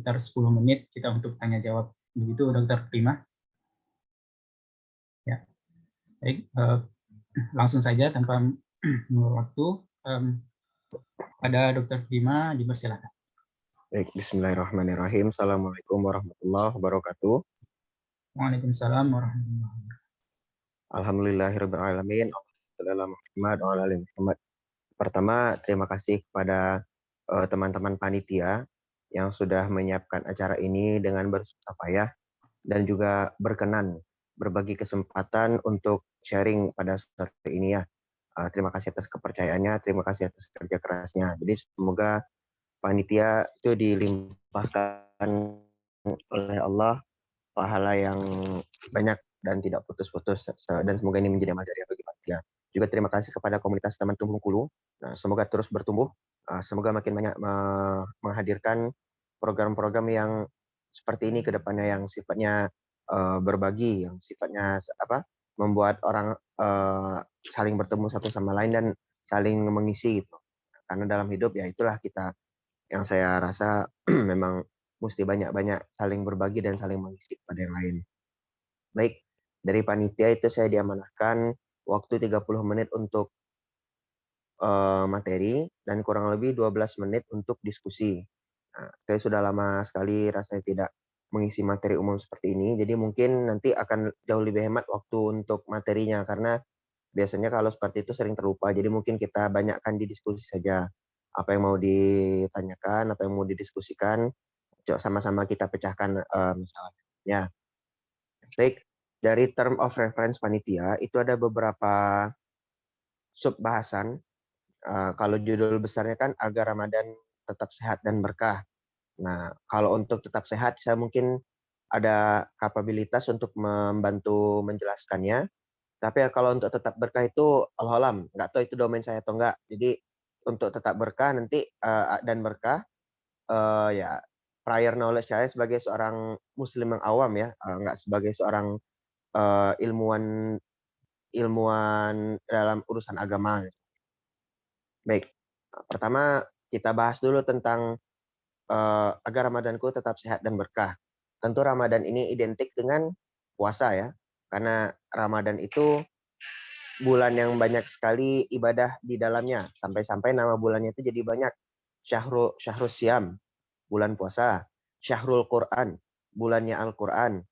sekitar 10 menit kita untuk tanya jawab. Begitu Dokter Prima? Ya, baik. Langsung saja tanpa mengulur waktu, pada Dokter Prima dipersilakan. Baik, bismillahirrahmanirrahim. Assalamualaikum warahmatullahi wabarakatuh. Waalaikumsalam warahmatullahi wabarakatuh. Alhamdulillahirrahmanirrahim. Muhammad. Pertama, terima kasih kepada teman-teman panitia yang sudah menyiapkan acara ini dengan bersusah payah dan juga berkenan berbagi kesempatan untuk sharing pada sore ini ya. Terima kasih atas kepercayaannya, terima kasih atas kerja kerasnya. Jadi semoga panitia itu dilimpahkan oleh Allah pahala yang banyak dan tidak putus-putus, dan semoga ini menjadi amal jariah bagi panitia. Juga terima kasih kepada komunitas teman tumbuh Bengkulu. Nah, semoga terus bertumbuh, semoga makin banyak menghadirkan program-program yang seperti ini ke depannya, yang sifatnya berbagi, yang sifatnya membuat orang saling bertemu satu sama lain dan saling mengisi gitu. Karena dalam hidup ya itulah kita, yang saya rasa memang mesti banyak-banyak saling berbagi dan saling mengisi pada yang lain. Baik, dari panitia itu saya diamanahkan waktu 30 menit untuk materi dan kurang lebih 12 menit untuk diskusi. Nah, saya sudah lama sekali rasanya tidak mengisi materi umum seperti ini, jadi mungkin nanti akan jauh lebih hemat waktu untuk materinya, karena biasanya kalau seperti itu sering terlupa, jadi mungkin kita banyakkan di diskusi saja. Apa yang mau ditanyakan, apa yang mau didiskusikan, sama-sama kita pecahkan masalahnya. Ya, baik. Dari term of reference panitia itu ada beberapa sub bahasan. Kalau judul besarnya kan agar Ramadan tetap sehat dan berkah. Nah, kalau untuk tetap sehat, saya mungkin ada kapabilitas untuk membantu menjelaskannya. Tapi kalau untuk tetap berkah itu Allahualam, nggak tahu itu domain saya atau enggak. Jadi untuk tetap berkah nanti dan berkah, ya prior knowledge saya sebagai seorang muslim yang awam ya, nggak sebagai seorang ilmuwan dalam urusan agama. Baik, pertama kita bahas dulu tentang agar Ramadanku tetap sehat dan berkah. Tentu Ramadan ini identik dengan puasa ya, karena Ramadan itu bulan yang banyak sekali ibadah di dalamnya, sampai-sampai nama bulannya itu jadi banyak. Syahrul Siam, bulan puasa; Syahrul Quran, bulannya Al-Quran;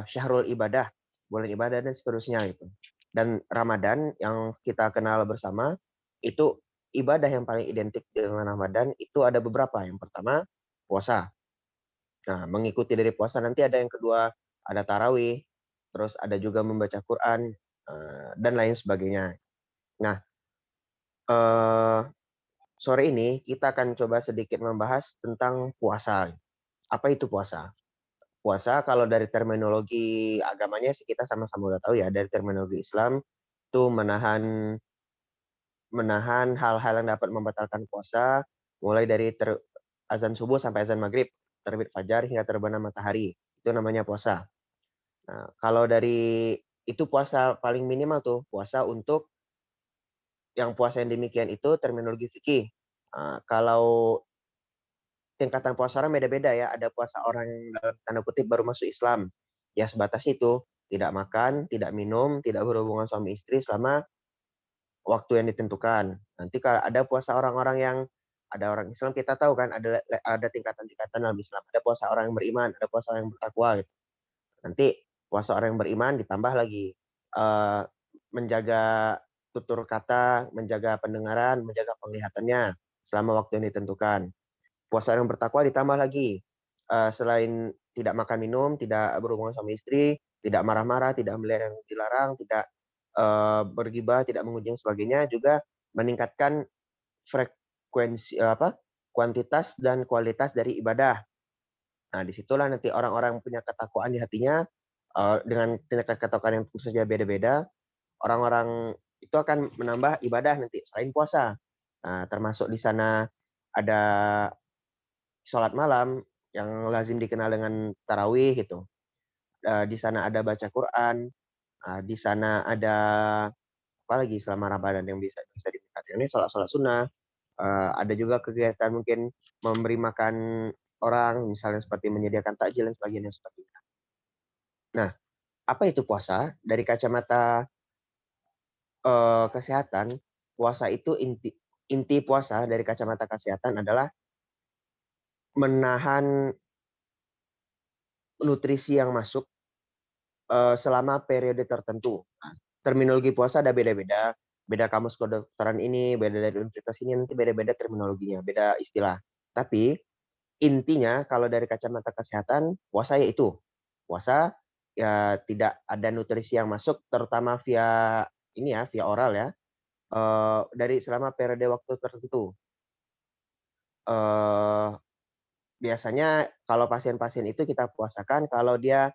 Syahrul Ibadah, bulan ibadah, dan seterusnya gitu. Dan Ramadan yang kita kenal bersama itu ibadah yang paling identik dengan Ramadan itu ada beberapa. Yang pertama puasa. Nah, mengikuti dari puasa nanti ada yang kedua, ada tarawih, terus ada juga membaca Quran dan lain sebagainya. Nah, sore ini kita akan coba sedikit membahas tentang puasa. Apa itu puasa? Puasa kalau dari terminologi agamanya sih kita sama-sama udah tahu ya, dari terminologi Islam itu menahan hal-hal yang dapat membatalkan puasa, mulai dari azan subuh sampai azan maghrib, terbit fajar hingga terbenam matahari. Itu namanya puasa. Nah, kalau dari itu puasa paling minimal tuh, puasa untuk yang puasa yang demikian itu terminologi fikih. Kalau tingkatan puasa orang beda-beda ya. Ada puasa orang yang dalam tanda kutip baru masuk Islam. Ya sebatas itu, tidak makan, tidak minum, tidak berhubungan suami istri selama waktu yang ditentukan. Nanti kalau ada puasa orang-orang yang ada orang Islam, kita tahu kan ada tingkatan-tingkatan dalam Islam. Ada puasa orang yang beriman, ada puasa orang yang bertakwa gitu. Nanti puasa orang yang beriman ditambah lagi menjaga tutur kata, menjaga pendengaran, menjaga penglihatannya selama waktu yang ditentukan. Puasa orang yang bertakwa ditambah lagi selain tidak makan minum, tidak berhubungan sama istri, tidak marah-marah, tidak melihat yang dilarang, tidak bergibah, tidak mengunjung sebagainya, juga meningkatkan frekuensi kuantitas dan kualitas dari ibadah. Nah, disitulah nanti orang-orang yang punya ketakwaan di hatinya dengan tingkat ketakwaan yang tentu saja beda-beda, orang-orang itu akan menambah ibadah nanti selain puasa. Nah, termasuk di sana ada sholat malam yang lazim dikenal dengan tarawih gitu. Di sana ada baca Quran, di sana ada apa lagi selama Ramadan yang bisa ditingkatkan, ini sholat sunnah. Ada juga kegiatan mungkin memberi makan orang, misalnya seperti menyediakan takjil dan sebagainya seperti itu. Nah, apa itu puasa? Dari kacamata, kesehatan, puasa itu inti puasa dari kacamata kesehatan adalah menahan nutrisi yang masuk, selama periode tertentu. Nah, terminologi puasa ada beda-beda, beda kamus kedokteran ini, beda dari universitas ini, nanti beda-beda terminologinya, beda istilah. Tapi intinya kalau dari kacamata kesehatan, puasa yaitu puasa ya tidak ada nutrisi yang masuk terutama via ini ya, via oral ya, dari selama periode waktu tertentu. Eee, Biasanya kalau pasien-pasien itu kita puasakan kalau dia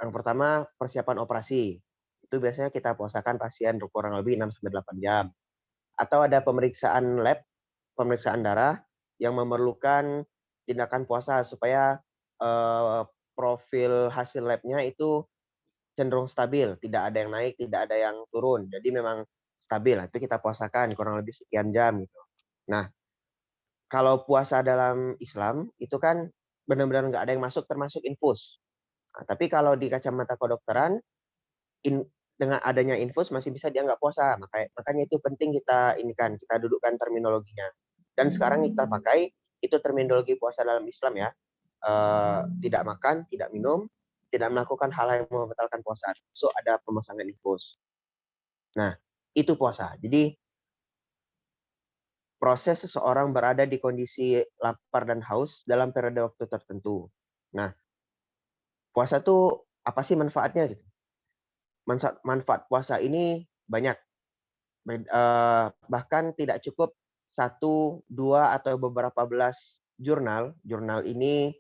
yang pertama persiapan operasi, itu biasanya kita puasakan pasien kurang lebih 6 sampai 8 jam. Atau ada pemeriksaan lab, pemeriksaan darah yang memerlukan tindakan puasa supaya, profil hasil labnya itu cenderung stabil, tidak ada yang naik, tidak ada yang turun. Jadi memang stabil, nah itu kita puasakan kurang lebih sekian jam gitu. Nah, kalau puasa dalam Islam itu kan benar-benar nggak ada yang masuk termasuk infus. Nah, tapi kalau di kacamata kedokteran dengan adanya infus masih bisa dianggap puasa. Makanya itu penting kita ini kan, kita dudukkan terminologinya. Dan sekarang kita pakai itu terminologi puasa dalam Islam ya. Tidak makan, tidak minum, tidak melakukan hal yang membatalkan puasa. So ada pemasangan infus. Nah, itu puasa. Jadi proses seseorang berada di kondisi lapar dan haus dalam periode waktu tertentu. Nah, puasa tuh apa sih manfaatnya gitu? Manfaat puasa ini banyak. Bahkan tidak cukup satu, 2, atau beberapa belas jurnal. Jurnal ini,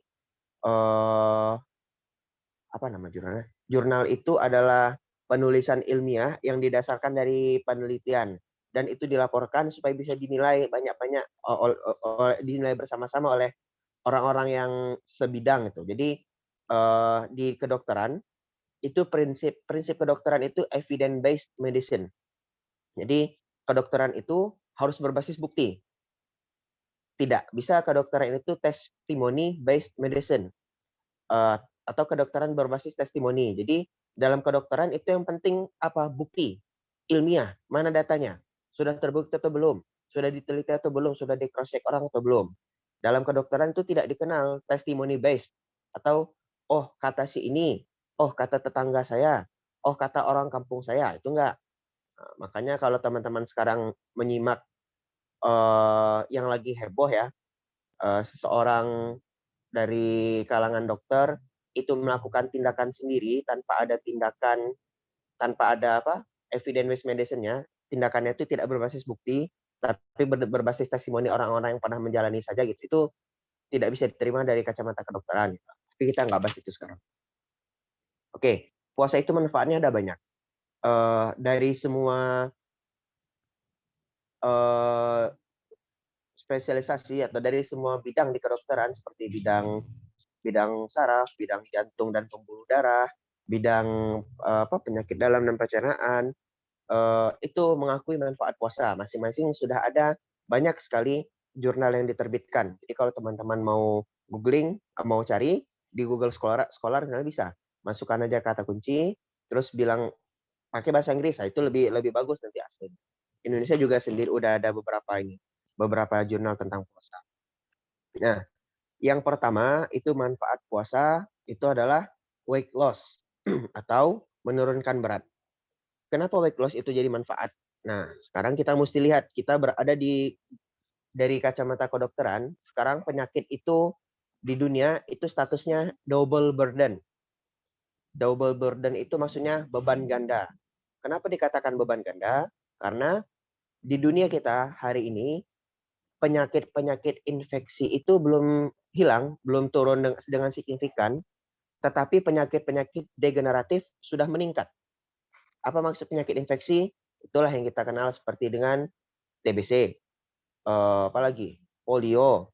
apa nama jurnalnya? Jurnal itu adalah penulisan ilmiah yang didasarkan dari penelitian dan itu dilaporkan supaya bisa dinilai banyak-banyak dinilai bersama-sama oleh orang-orang yang sebidang itu. Jadi, di kedokteran itu prinsip prinsip kedokteran itu evidence based medicine. Jadi kedokteran itu harus berbasis bukti. Tidak bisa kedokteran itu testimony based medicine, atau kedokteran berbasis testimoni. Jadi dalam kedokteran itu yang penting apa? Bukti ilmiah, mana datanya? Sudah terbukti atau belum? Sudah diteliti atau belum? Sudah di cross check orang atau belum? Dalam kedokteran itu tidak dikenal testimony based atau oh kata si ini, oh kata tetangga saya, oh kata orang kampung saya, itu enggak. Nah, makanya kalau teman-teman sekarang menyimak yang lagi heboh ya, seseorang dari kalangan dokter itu melakukan tindakan sendiri tanpa ada apa evidence based medicine-nya, tindakannya itu tidak berbasis bukti, tapi berbasis testimoni orang-orang yang pernah menjalani saja gitu. Itu tidak bisa diterima dari kacamata kedokteran. Gitu. Tapi kita nggak bahas itu sekarang. Oke, puasa itu manfaatnya ada banyak. Dari semua uh, spesialisasi atau dari semua bidang di kedokteran seperti bidang bidang saraf, bidang jantung dan pembuluh darah, bidang penyakit dalam dan pencernaan, itu mengakui manfaat puasa. Masing-masing sudah ada banyak sekali jurnal yang diterbitkan. Jadi kalau teman-teman mau googling, mau cari di Google Scholar nggak bisa. Masukkan aja kata kunci, terus bilang pakai bahasa Inggris. Nah, itu lebih lebih bagus nanti asli. Indonesia juga sendiri udah ada beberapa jurnal tentang puasa. Nah, yang pertama itu manfaat puasa itu adalah weight loss atau menurunkan berat. Kenapa weight loss itu jadi manfaat? Nah, sekarang kita mesti lihat kita berada dari kacamata kedokteran, sekarang penyakit itu di dunia itu statusnya double burden. Double burden itu maksudnya beban ganda. Kenapa dikatakan beban ganda? Karena di dunia kita hari ini penyakit-penyakit infeksi itu belum hilang, belum turun dengan signifikan, tetapi penyakit-penyakit degeneratif sudah meningkat. Apa maksud penyakit infeksi? Itulah yang kita kenal seperti dengan TBC, apalagi polio,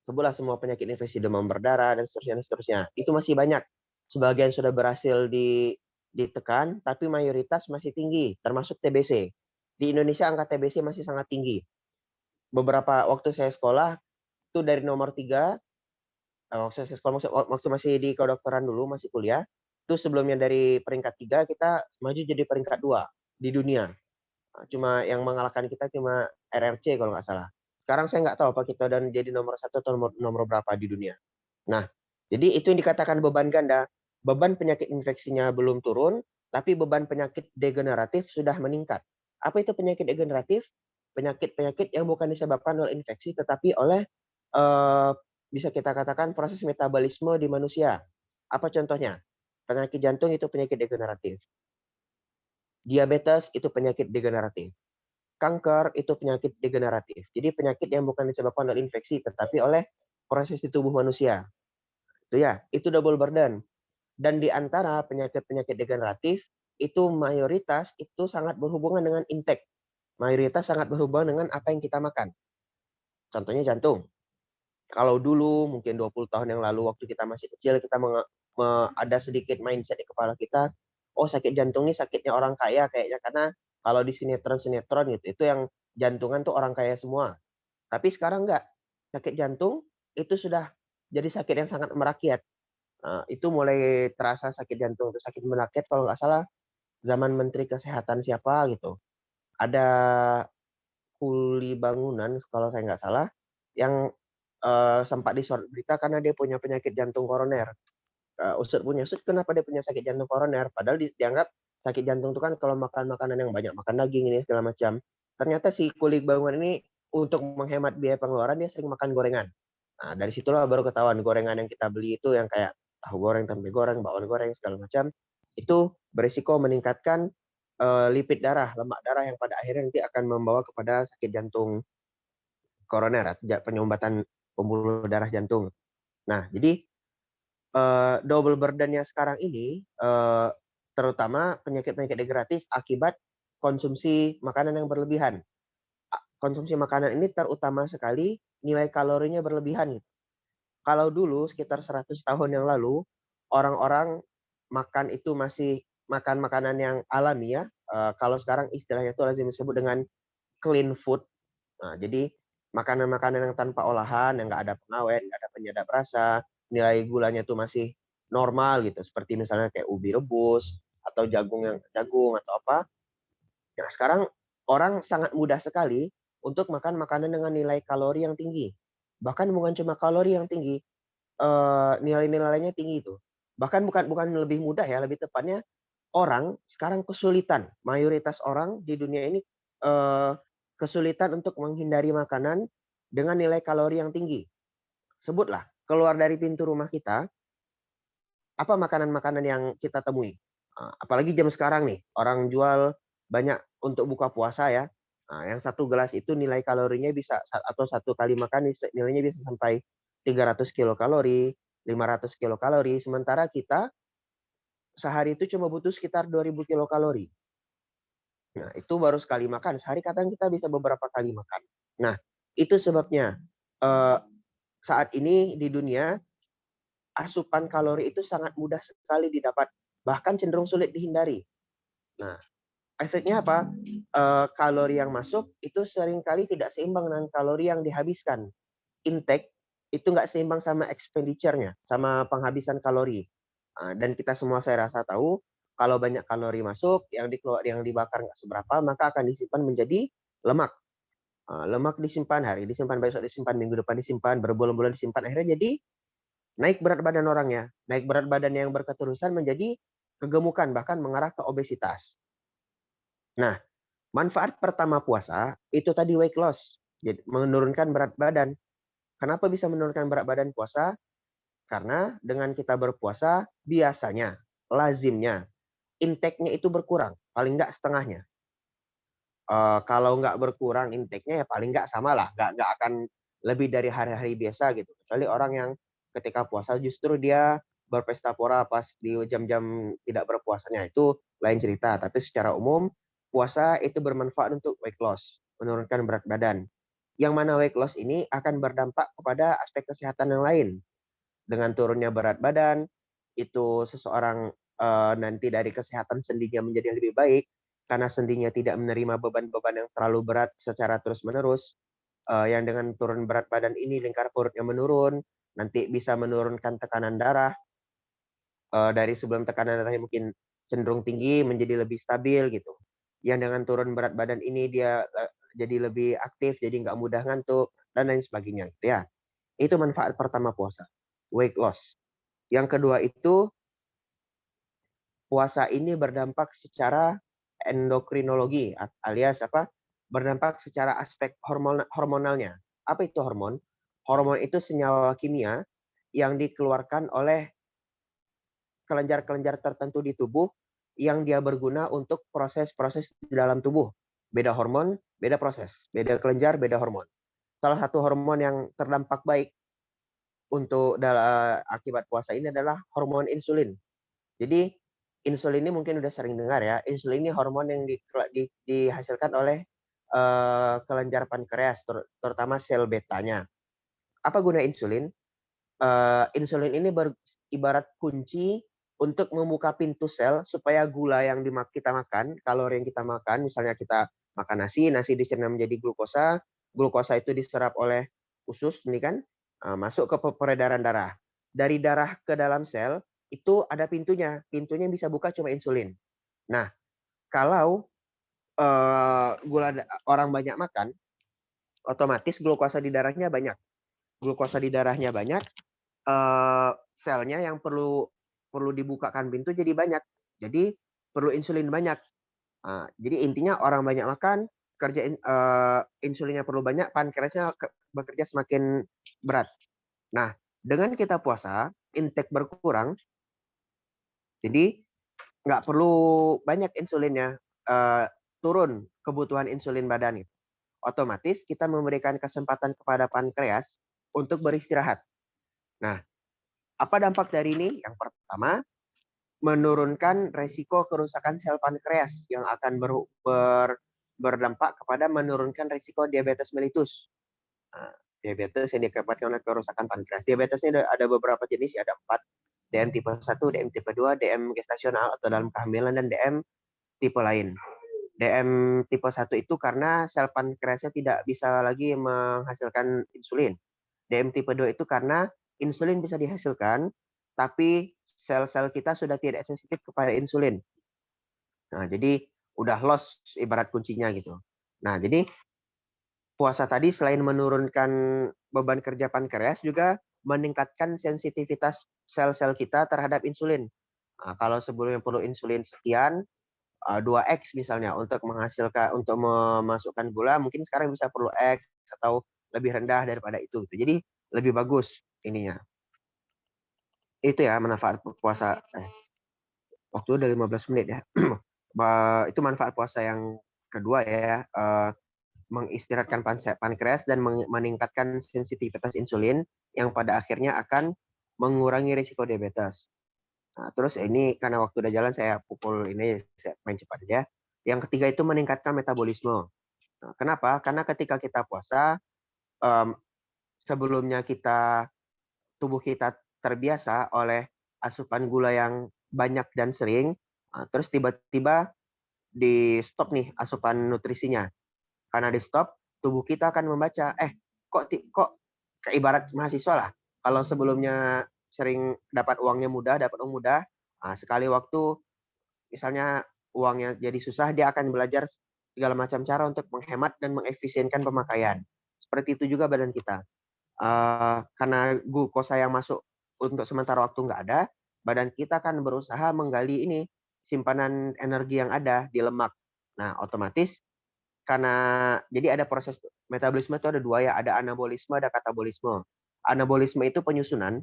sebutlah semua penyakit infeksi demam berdarah dan seterusnya. Itu masih banyak. Sebagian sudah berhasil ditekan, tapi mayoritas masih tinggi, termasuk TBC. Di Indonesia angka TBC masih sangat tinggi. beberapa waktu saya sekolah itu dari nomor 3, waktu saya sekolah waktu masih di kedokteran dulu, masih kuliah, itu sebelumnya dari peringkat 3 kita maju jadi peringkat 2 di dunia. Cuma yang mengalahkan kita cuma RRC kalau nggak salah. Sekarang saya nggak tahu apa kita dan jadi nomor 1 atau nomor nomor berapa di dunia. Nah, jadi itu yang dikatakan beban ganda. Beban penyakit infeksinya belum turun, tapi beban penyakit degeneratif sudah meningkat. Apa itu penyakit degeneratif? Penyakit-penyakit yang bukan disebabkan oleh infeksi, tetapi oleh, eee, bisa kita katakan proses metabolisme di manusia. Apa contohnya? Penyakit jantung itu penyakit degeneratif, diabetes itu penyakit degeneratif, kanker itu penyakit degeneratif. Jadi penyakit yang bukan disebabkan oleh infeksi, tetapi oleh proses di tubuh manusia. Itu double burden. Dan di antara penyakit-penyakit degeneratif, itu mayoritas itu sangat berhubungan dengan intake. Mayoritas sangat berhubungan dengan apa yang kita makan. Contohnya jantung. Kalau dulu mungkin 20 tahun yang lalu waktu kita masih kecil, kita ada sedikit mindset di kepala kita, oh sakit jantung ini sakitnya orang kaya kayaknya, karena kalau di sinetron-sinetron gitu, itu yang jantungan tuh orang kaya semua. Tapi sekarang enggak, sakit jantung itu sudah jadi sakit yang sangat merakyat. Itu mulai terasa sakit jantung itu sakit merakyat kalau nggak salah zaman Menteri Kesehatan siapa gitu. Ada kuli bangunan kalau saya nggak salah yang, sempat disorot berita karena dia punya penyakit jantung koroner. Usut punya usut, kenapa dia punya sakit jantung koroner? Padahal dianggap sakit jantung itu kan kalau makan makanan yang banyak, makan daging ini segala macam. Ternyata si kuli bangunan ini untuk menghemat biaya pengeluaran dia sering makan gorengan. Nah, dari situlah baru ketahuan gorengan yang kita beli itu yang kayak tahu goreng, tempe goreng, bakwan goreng segala macam, itu berisiko meningkatkan, lipid darah, lemak darah yang pada akhirnya nanti akan membawa kepada sakit jantung koroner, penyumbatan pembuluh darah jantung. Nah, jadi double burden-nya sekarang ini, terutama penyakit-penyakit degeneratif akibat konsumsi makanan yang berlebihan. Konsumsi makanan ini terutama sekali nilai kalorinya berlebihan. Kalau dulu sekitar 100 tahun yang lalu, orang-orang makan itu masih makan makanan yang alami ya, kalau sekarang istilahnya itu lazim disebut dengan clean food. Jadi makanan-makanan yang tanpa olahan, yang nggak ada pengawet, nggak ada penyedap rasa, nilai gulanya tuh masih normal gitu, seperti misalnya kayak ubi rebus atau jagung atau apa. Nah, sekarang orang sangat mudah sekali untuk makan makanan dengan nilai kalori yang tinggi. Bahkan bukan cuma kalori yang tinggi, nilai-nilai lainnya tinggi itu. Bahkan bukan bukan lebih mudah ya, lebih tepatnya orang sekarang kesulitan, mayoritas orang di dunia ini, eee, kesulitan untuk menghindari makanan dengan nilai kalori yang tinggi. Sebutlah, keluar dari pintu rumah kita, apa makanan-makanan yang kita temui? Apalagi jam sekarang nih, orang jual banyak untuk buka puasa ya. Yang satu gelas itu nilai kalorinya bisa atau satu kali makan nilainya bisa sampai 300 kilokalori, 500 kilokalori, sementara kita sehari itu cuma butuh sekitar 2.000 kilokalori. Nah, itu baru sekali makan, sehari kadang kita bisa beberapa kali makan. Nah, itu sebabnya, eee, saat ini di dunia, asupan kalori itu sangat mudah sekali didapat, bahkan cenderung sulit dihindari. Nah, efeknya apa? Kalori yang masuk itu seringkali tidak seimbang dengan kalori yang dihabiskan. Intake itu nggak seimbang sama expenditure-nya, sama penghabisan kalori. Dan kita semua saya rasa tahu, kalau banyak kalori masuk, yang dibakar nggak seberapa, maka akan disimpan menjadi lemak. Lemak disimpan, hari disimpan, besok disimpan, minggu depan disimpan, berbulan-bulan disimpan, akhirnya jadi naik berat badan orangnya. Naik berat badan yang berketerusan menjadi kegemukan, bahkan mengarah ke obesitas. Nah, manfaat pertama puasa itu tadi weight loss, jadi menurunkan berat badan. Kenapa bisa menurunkan berat badan puasa? Karena dengan kita berpuasa biasanya, lazimnya, intake-nya itu berkurang, paling nggak setengahnya. Kalau nggak berkurang intake-nya ya paling nggak samalah, nggak akan lebih dari hari-hari biasa gitu. Kecuali orang yang ketika puasa justru dia berpesta pora pas di jam-jam tidak berpuasanya, itu lain cerita. Tapi secara umum, puasa itu bermanfaat untuk weight loss, menurunkan berat badan. Yang mana weight loss ini akan berdampak kepada aspek kesehatan yang lain. Dengan turunnya berat badan, itu seseorang, nanti dari kesehatan sendinya menjadi lebih baik, karena sendinya tidak menerima beban-beban yang terlalu berat secara terus-menerus. yang dengan turun berat badan ini lingkar perutnya menurun, nanti bisa menurunkan tekanan darah, dari sebelum tekanan darahnya mungkin cenderung tinggi menjadi lebih stabil gitu. Yang dengan turun berat badan ini dia, jadi lebih aktif, jadi nggak mudah ngantuk, dan lain sebagainya gitu ya. Itu manfaat pertama puasa, weight loss. Yang kedua itu, puasa ini berdampak secara endokrinologi alias apa, berdampak secara aspek hormonalnya. Apa itu hormon? Hormon itu senyawa kimia yang dikeluarkan oleh kelenjar-kelenjar tertentu di tubuh yang dia berguna untuk proses-proses di dalam tubuh. Beda hormon, beda proses. Beda kelenjar, beda hormon. Salah satu hormon yang terdampak baik untuk akibat puasa ini adalah hormon insulin. Jadi insulin ini mungkin udah sering dengar ya. Insulin ini hormon yang dihasilkan oleh kelenjar pankreas, terutama sel betanya. Apa guna insulin? Insulin ini ibarat kunci untuk membuka pintu sel supaya gula yang kita makan, kalori yang kita makan, misalnya kita makan nasi, nasi dicerna menjadi glukosa, glukosa itu diserap oleh usus ini kan, masuk ke peredaran darah. Dari darah ke dalam sel itu ada pintunya, pintunya yang bisa buka cuma insulin. Nah, kalau orang banyak makan, otomatis glukosa di darahnya banyak. Glukosa di darahnya banyak, selnya yang perlu dibukakan pintu jadi banyak. Jadi perlu insulin banyak. Jadi intinya orang banyak makan, insulinnya perlu banyak, pankreasnya bekerja semakin berat. Nah, dengan kita puasa, intake berkurang, jadi nggak perlu banyak insulinnya, turun kebutuhan insulin badan. Otomatis kita memberikan kesempatan kepada pankreas untuk beristirahat. Nah, apa dampak dari ini? Yang pertama, menurunkan resiko kerusakan sel pankreas yang akan berdampak kepada menurunkan resiko diabetes mellitus. Nah, diabetes yang diakibatkan oleh kerusakan pankreas. Diabetes ini ada beberapa jenis, ada 4. DM tipe 1, DM tipe 2, DM gestasional atau dalam kehamilan, dan DM tipe lain. DM tipe 1 itu karena sel pankreasnya tidak bisa lagi menghasilkan insulin. DM tipe 2 itu karena insulin bisa dihasilkan, tapi sel-sel kita sudah tidak sensitif kepada insulin. Nah, jadi udah loss ibarat kuncinya gitu. Nah, jadi puasa tadi selain menurunkan beban kerja pankreas juga meningkatkan sensitivitas sel-sel kita terhadap insulin. Nah, kalau sebelumnya perlu insulin sekian, 2x misalnya untuk memasukkan gula, mungkin sekarang bisa perlu X atau lebih rendah daripada itu. Jadi lebih bagus ininya. Itu ya manfaat puasa. Waktu udah 15 menit ya. Itu manfaat puasa yang kedua ya. Mengistirahatkan pankreas dan meningkatkan sensitivitas insulin yang pada akhirnya akan mengurangi risiko diabetes. Nah, terus ini karena waktu udah jalan saya pukul ini, saya main cepat aja. Yang ketiga itu meningkatkan metabolisme. Nah, kenapa? Karena ketika kita puasa, sebelumnya tubuh kita terbiasa oleh asupan gula yang banyak dan sering, terus tiba-tiba di stop nih asupan nutrisinya. Karena di stop, tubuh kita akan membaca, kok kayak ibarat mahasiswa lah. Kalau sebelumnya sering dapat uang mudah, sekali waktu misalnya uangnya jadi susah, dia akan belajar segala macam cara untuk menghemat dan mengefisienkan pemakaian. Seperti itu juga badan kita. Karena glukosa yang masuk untuk sementara waktu nggak ada, badan kita akan berusaha menggali ini simpanan energi yang ada di lemak. Nah, otomatis karena jadi ada proses metabolisme itu ada dua ya, ada anabolisme, ada katabolisme. Anabolisme itu penyusunan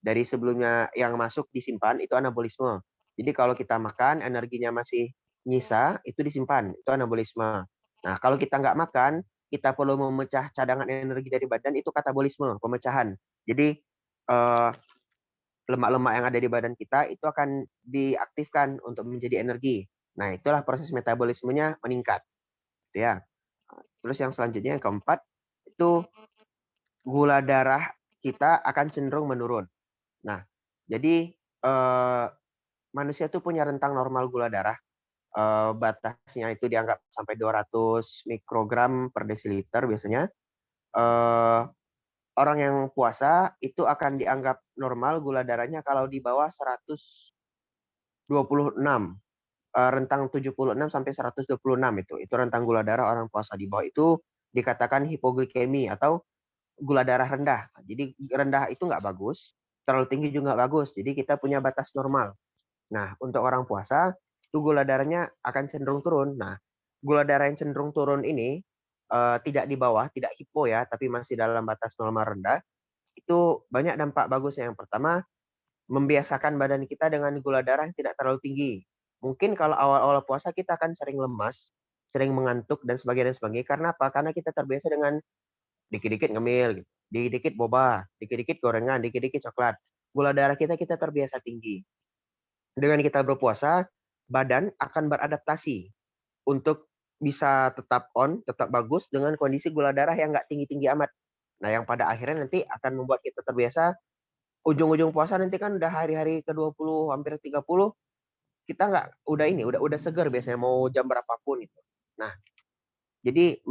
dari sebelumnya yang masuk disimpan, itu anabolisme. Jadi kalau kita makan energinya masih nyisa, itu disimpan, itu anabolisme. Nah, kalau kita nggak makan, kita perlu memecah cadangan energi dari badan, itu katabolisme, pemecahan. Jadi lemak-lemak yang ada di badan kita itu akan diaktifkan untuk menjadi energi. Nah, itulah proses metabolismenya meningkat. Ya. Terus yang selanjutnya yang keempat, itu gula darah kita akan cenderung menurun. Nah, jadi manusia itu punya rentang normal gula darah. Batasnya itu dianggap sampai 200 mikrogram per desiliter biasanya. eee, orang yang puasa itu akan dianggap normal gula darahnya kalau di bawah 126, rentang 76 sampai 126 itu rentang gula darah orang puasa. Di bawah itu dikatakan hipoglikemi atau gula darah rendah. Jadi rendah itu nggak bagus, terlalu tinggi juga nggak bagus. Jadi kita punya batas normal. Nah, untuk orang puasa, itu gula darahnya akan cenderung turun. Nah, gula darah yang cenderung turun ini tidak di bawah, tidak hipo ya, tapi masih dalam batas normal rendah. Itu banyak dampak bagusnya. Yang pertama, membiasakan badan kita dengan gula darah yang tidak terlalu tinggi. Mungkin kalau awal-awal puasa kita akan sering lemas, sering mengantuk dan sebagainya dan sebagainya. Karena apa? Karena kita terbiasa dengan dikit-dikit ngemil, gitu. Dikit-dikit boba, dikit-dikit gorengan, dikit-dikit coklat. Gula darah kita terbiasa tinggi. Dengan kita berpuasa, badan akan beradaptasi untuk bisa tetap on, tetap bagus dengan kondisi gula darah yang nggak tinggi-tinggi amat. Nah, yang pada akhirnya nanti akan membuat kita terbiasa, ujung-ujung puasa nanti kan udah hari-hari ke-20, hampir 30, kita nggak udah ini, udah seger biasanya mau jam berapapun itu. Nah, jadi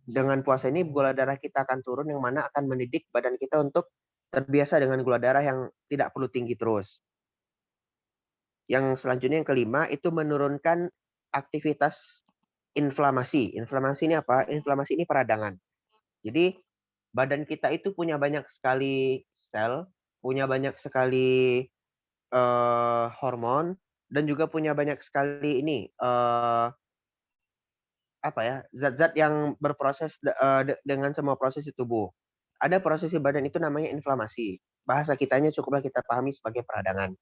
dengan puasa ini gula darah kita akan turun yang mana akan mendidik badan kita untuk terbiasa dengan gula darah yang tidak perlu tinggi terus. Yang selanjutnya yang kelima itu menurunkan aktivitas inflamasi. Inflamasi ini apa? Inflamasi ini peradangan. Jadi badan kita itu punya banyak sekali sel, punya banyak sekali hormon, dan juga punya banyak sekali ini apa ya, zat-zat yang berproses dengan semua proses di tubuh. Ada proses di badan itu namanya inflamasi. Bahasa kitanya cukuplah kita pahami sebagai peradangan.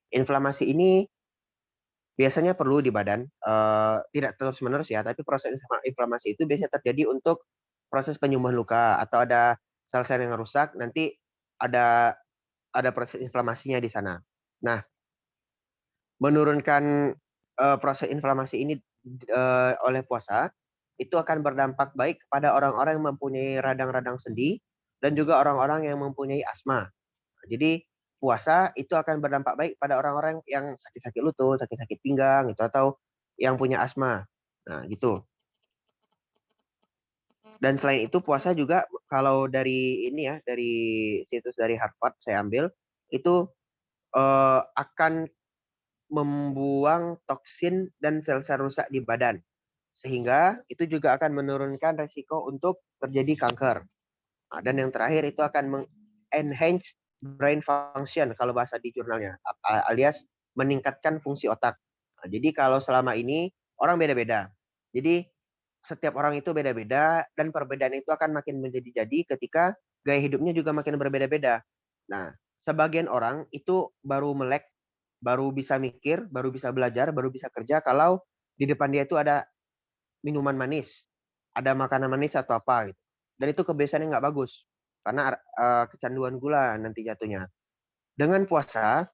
Inflamasi ini biasanya perlu di badan, tidak terus-menerus ya, tapi proses inflamasi itu biasanya terjadi untuk proses penyembuhan luka atau ada sel-sel yang rusak, nanti ada proses inflamasinya di sana. Nah, menurunkan proses inflamasi ini oleh puasa itu akan berdampak baik kepada orang-orang yang mempunyai radang-radang sendi dan juga orang-orang yang mempunyai asma. Jadi puasa itu akan berdampak baik pada orang-orang yang sakit-sakit lutut, sakit-sakit pinggang gitu atau yang punya asma. Nah, gitu. Dan selain itu puasa juga kalau dari ini ya, dari situs dari Harvard saya ambil itu akan membuang toksin dan sel-sel rusak di badan. Sehingga itu juga akan menurunkan resiko untuk terjadi kanker. Nah, dan yang terakhir itu akan enhance brain function kalau bahasa di jurnalnya, alias meningkatkan fungsi otak. Nah, jadi kalau selama ini orang beda-beda. Jadi setiap orang itu beda-beda dan perbedaan itu akan makin menjadi-jadi ketika gaya hidupnya juga makin berbeda-beda. Nah, sebagian orang itu baru melek, baru bisa mikir, baru bisa belajar, baru bisa kerja kalau di depan dia itu ada minuman manis, ada makanan manis atau apa gitu. Dan itu kebiasaan yang nggak bagus karena kecanduan gula nanti jatuhnya. Dengan puasa,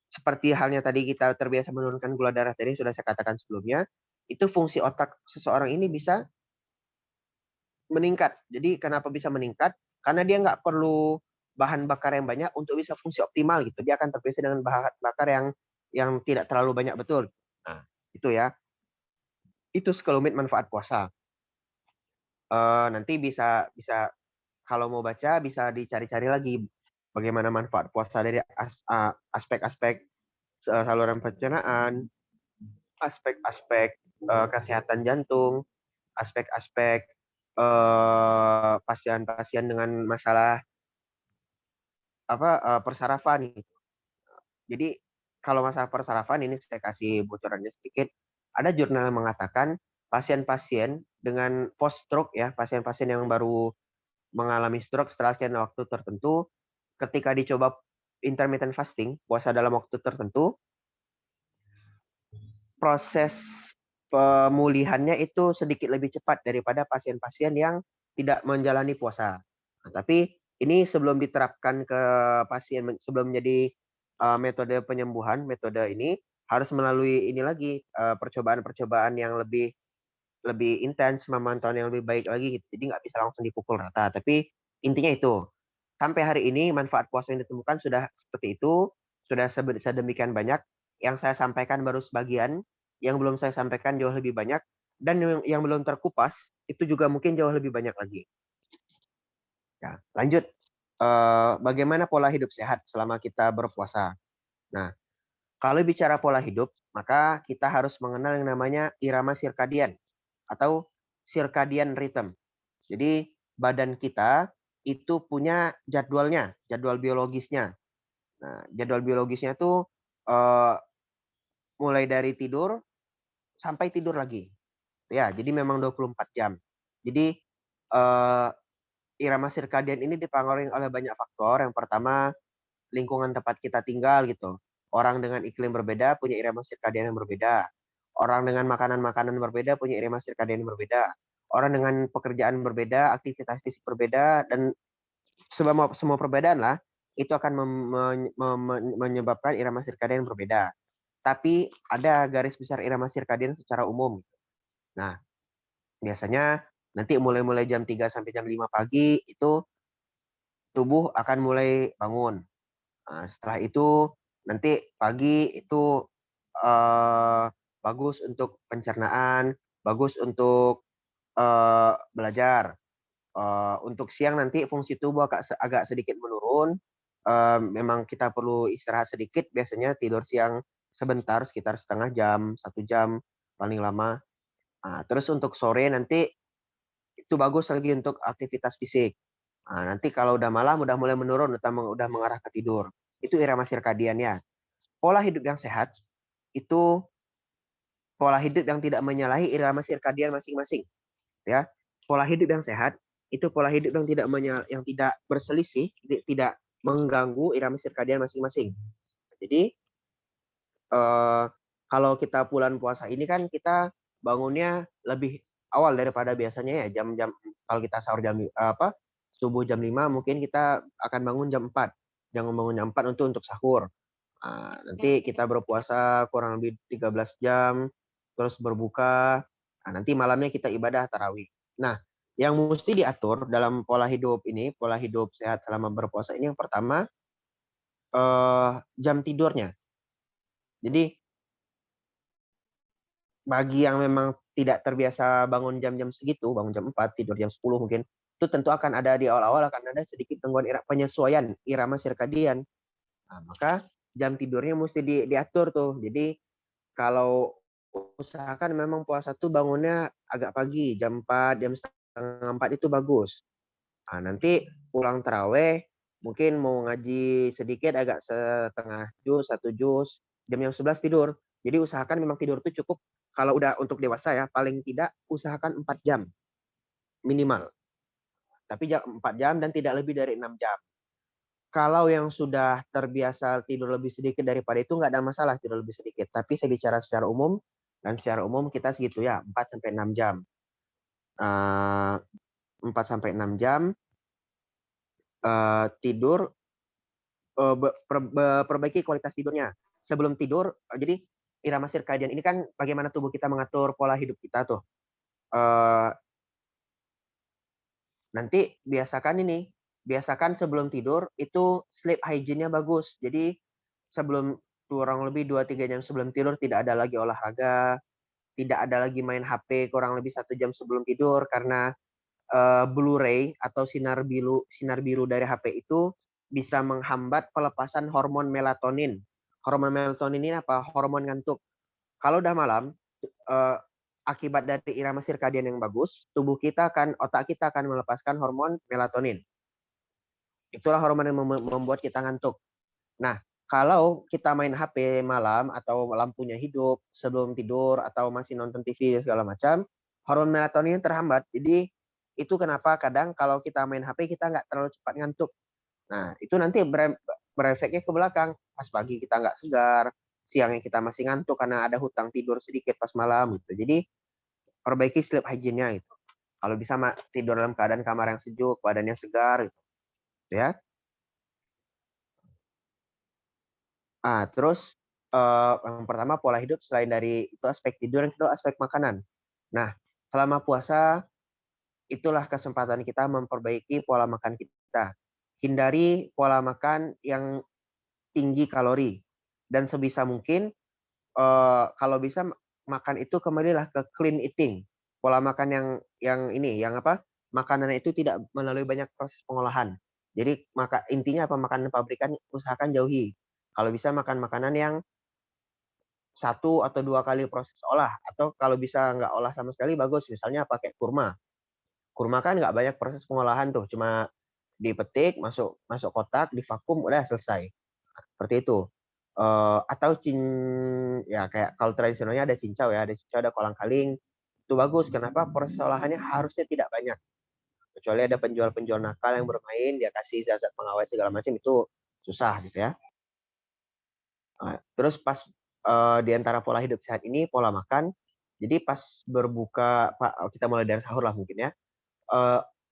seperti halnya tadi kita terbiasa menurunkan gula darah tadi sudah saya katakan sebelumnya, itu fungsi otak seseorang ini bisa meningkat. Jadi kenapa bisa meningkat? Karena dia nggak perlu bahan bakar yang banyak untuk bisa fungsi optimal gitu. Dia akan terbiasa dengan bahan bakar yang tidak terlalu banyak betul. Nah, itu ya. Itu sekelumit manfaat puasa. Nanti bisa bisa kalau mau baca bisa dicari-cari lagi bagaimana manfaat puasa dari aspek-aspek saluran pencernaan, aspek-aspek kesehatan jantung, aspek-aspek pasien-pasien dengan masalah apa persarafan gitu. Jadi kalau masalah persarafan ini saya kasih bocorannya sedikit. Ada jurnal yang mengatakan pasien-pasien dengan post stroke ya, pasien-pasien yang baru mengalami stroke setelah sekian waktu tertentu, ketika dicoba intermittent fasting, puasa dalam waktu tertentu, proses pemulihannya itu sedikit lebih cepat daripada pasien-pasien yang tidak menjalani puasa. Nah, tapi ini sebelum diterapkan ke pasien, sebelum menjadi metode penyembuhan, metode ini harus melalui ini lagi percobaan-percobaan yang lebih lebih intens, memantauan yang lebih baik lagi gitu. Jadi nggak bisa langsung dipukul rata. Tapi intinya itu, sampai hari ini manfaat puasa yang ditemukan sudah seperti itu, sudah sedemikian banyak. Yang saya sampaikan baru sebagian, yang belum saya sampaikan jauh lebih banyak, dan yang belum terkupas itu juga mungkin jauh lebih banyak lagi. Ya, lanjut, bagaimana pola hidup sehat selama kita berpuasa? Nah, kalau bicara pola hidup, maka kita harus mengenal yang namanya irama sirkadian atau circadian rhythm. Jadi badan kita itu punya jadwalnya, jadwal biologisnya. Nah, jadwal biologisnya tuh eh, mulai dari tidur sampai tidur lagi. Ya, jadi memang 24 jam. Jadi eh, irama sirkadian ini dipengaruhi oleh banyak faktor. Yang pertama, lingkungan tempat kita tinggal gitu. Orang dengan iklim berbeda punya irama sirkadian yang berbeda. Orang dengan makanan-makanan berbeda punya irama sirkadian yang berbeda. Orang dengan pekerjaan berbeda, aktivitas fisik berbeda, dan semua perbedaan lah itu akan menyebabkan irama sirkadian yang berbeda. Tapi ada garis besar irama sirkadian secara umum. Nah, biasanya nanti mulai jam 3 sampai jam 5 pagi itu tubuh akan mulai bangun. Nah, setelah itu nanti pagi itu eh, bagus untuk pencernaan, bagus untuk belajar. Untuk siang nanti fungsi tubuh agak sedikit menurun. Memang kita perlu istirahat sedikit. Biasanya tidur siang sebentar, sekitar setengah jam, 1 jam paling lama. Nah, terus untuk sore nanti itu bagus lagi untuk aktivitas fisik. Nah, nanti kalau udah malam udah mulai menurun, udah mengarah ke tidur. Itu irama sirkadiannya. Pola hidup yang sehat itu pola hidup yang tidak menyalahi irama sirkadian masing-masing, ya. Pola hidup yang sehat itu pola hidup yang tidak berselisih, tidak mengganggu irama sirkadian masing-masing. Jadi kalau kita bulan puasa ini kan kita bangunnya lebih awal daripada biasanya ya, jam-jam kalau kita sahur subuh jam 5 mungkin kita akan bangun jam 4. Jangan bangun jam 4 untuk sahur. Nah, nanti kita berpuasa kurang lebih 13 jam, terus berbuka. Nah, nanti malamnya kita ibadah tarawih. Nah, yang mesti diatur dalam pola hidup ini, pola hidup sehat selama berpuasa ini yang pertama jam tidurnya. Jadi bagi yang memang tidak terbiasa bangun jam-jam segitu, bangun jam 4, tidur jam 10 mungkin, itu tentu akan ada di awal-awal akan ada sedikit gangguan penyesuaian irama sirkadian. Nah, maka jam tidurnya mesti diatur tuh. Jadi kalau usahakan memang puasa tuh bangunnya agak pagi, jam 4, jam setengah 4 itu bagus. Nah, nanti pulang taraweh, mungkin mau ngaji sedikit agak setengah juz, 1 juz, jam 11 tidur. Jadi usahakan memang tidur itu cukup, kalau udah untuk dewasa ya, paling tidak usahakan 4 jam minimal. Tapi 4 jam dan tidak lebih dari 6 jam. Kalau yang sudah terbiasa tidur lebih sedikit daripada itu nggak ada masalah tidur lebih sedikit. Tapi saya bicara secara umum, dan secara umum kita segitu ya, 4 sampai 6 jam. 4 sampai 6 jam tidur, perbaiki kualitas tidurnya. Sebelum tidur, jadi irama sirkadian ini kan bagaimana tubuh kita mengatur pola hidup kita tuh. Nanti biasakan sebelum tidur itu sleep hygiene-nya bagus. Jadi sebelum kurang lebih 2-3 jam sebelum tidur tidak ada lagi olahraga, tidak ada lagi main HP kurang lebih 1 jam sebelum tidur karena blue ray atau sinar biru dari HP itu bisa menghambat pelepasan hormon melatonin. Hormon melatonin ini apa? Hormon ngantuk. Kalau udah malam, akibat dari irama sirkadian yang bagus, otak kita akan melepaskan hormon melatonin. Itulah hormon yang membuat kita ngantuk. Nah, kalau kita main HP malam atau lampunya hidup sebelum tidur atau masih nonton TV segala macam, hormon melatonin terhambat. Jadi itu kenapa kadang kalau kita main HP kita nggak terlalu cepat ngantuk. Nah, itu nanti berefeknya ke belakang. Pas pagi kita nggak segar, siangnya kita masih ngantuk karena ada hutang tidur sedikit pas malam gitu. Jadi perbaiki sleep hygiene-nya itu. Kalau bisa tidur dalam keadaan kamar yang sejuk, badannya segar gitu ya. Terus yang pertama pola hidup, selain dari itu aspek tidur, yang kedua aspek makanan. Nah, selama puasa itulah kesempatan kita memperbaiki pola makan kita. Hindari pola makan yang tinggi kalori dan sebisa mungkin kalau bisa makan itu kembalilah ke clean eating. Pola makan yang ini, yang apa? makanan itu tidak melalui banyak proses pengolahan. Jadi intinya apa, makanan pabrikan usahakan jauhi. Kalau bisa makan makanan yang 1 atau 2 kali proses olah, atau kalau bisa nggak olah sama sekali bagus, misalnya pakai kurma. Kurma kan nggak banyak proses pengolahan tuh, cuma dipetik, masuk masuk kotak, divakum, udah selesai. Seperti itu. Atau ya kayak kalau tradisionalnya ada cincau ya, ada cincau, ada kolang-kaling, itu bagus. Kenapa? Proses olahannya harusnya tidak banyak. Kecuali ada penjual-penjual nakal yang bermain, dia kasih zat-zat pengawet segala macam, itu susah gitu ya. Terus pas di antara pola hidup sehat ini, pola makan, jadi pas berbuka, kita mulai dari sahur lah mungkin ya.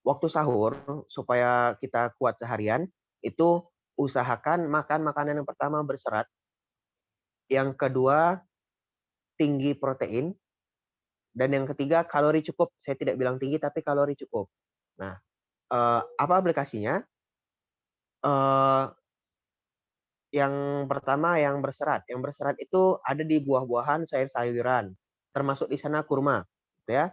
Waktu sahur supaya kita kuat seharian, itu usahakan makan makanan yang pertama berserat, yang kedua tinggi protein, dan yang ketiga kalori cukup. Saya tidak bilang tinggi, tapi kalori cukup. Nah, apa aplikasinya? Yang pertama yang berserat. Yang berserat itu ada di buah-buahan, sayur-sayuran, termasuk di sana kurma, gitu ya.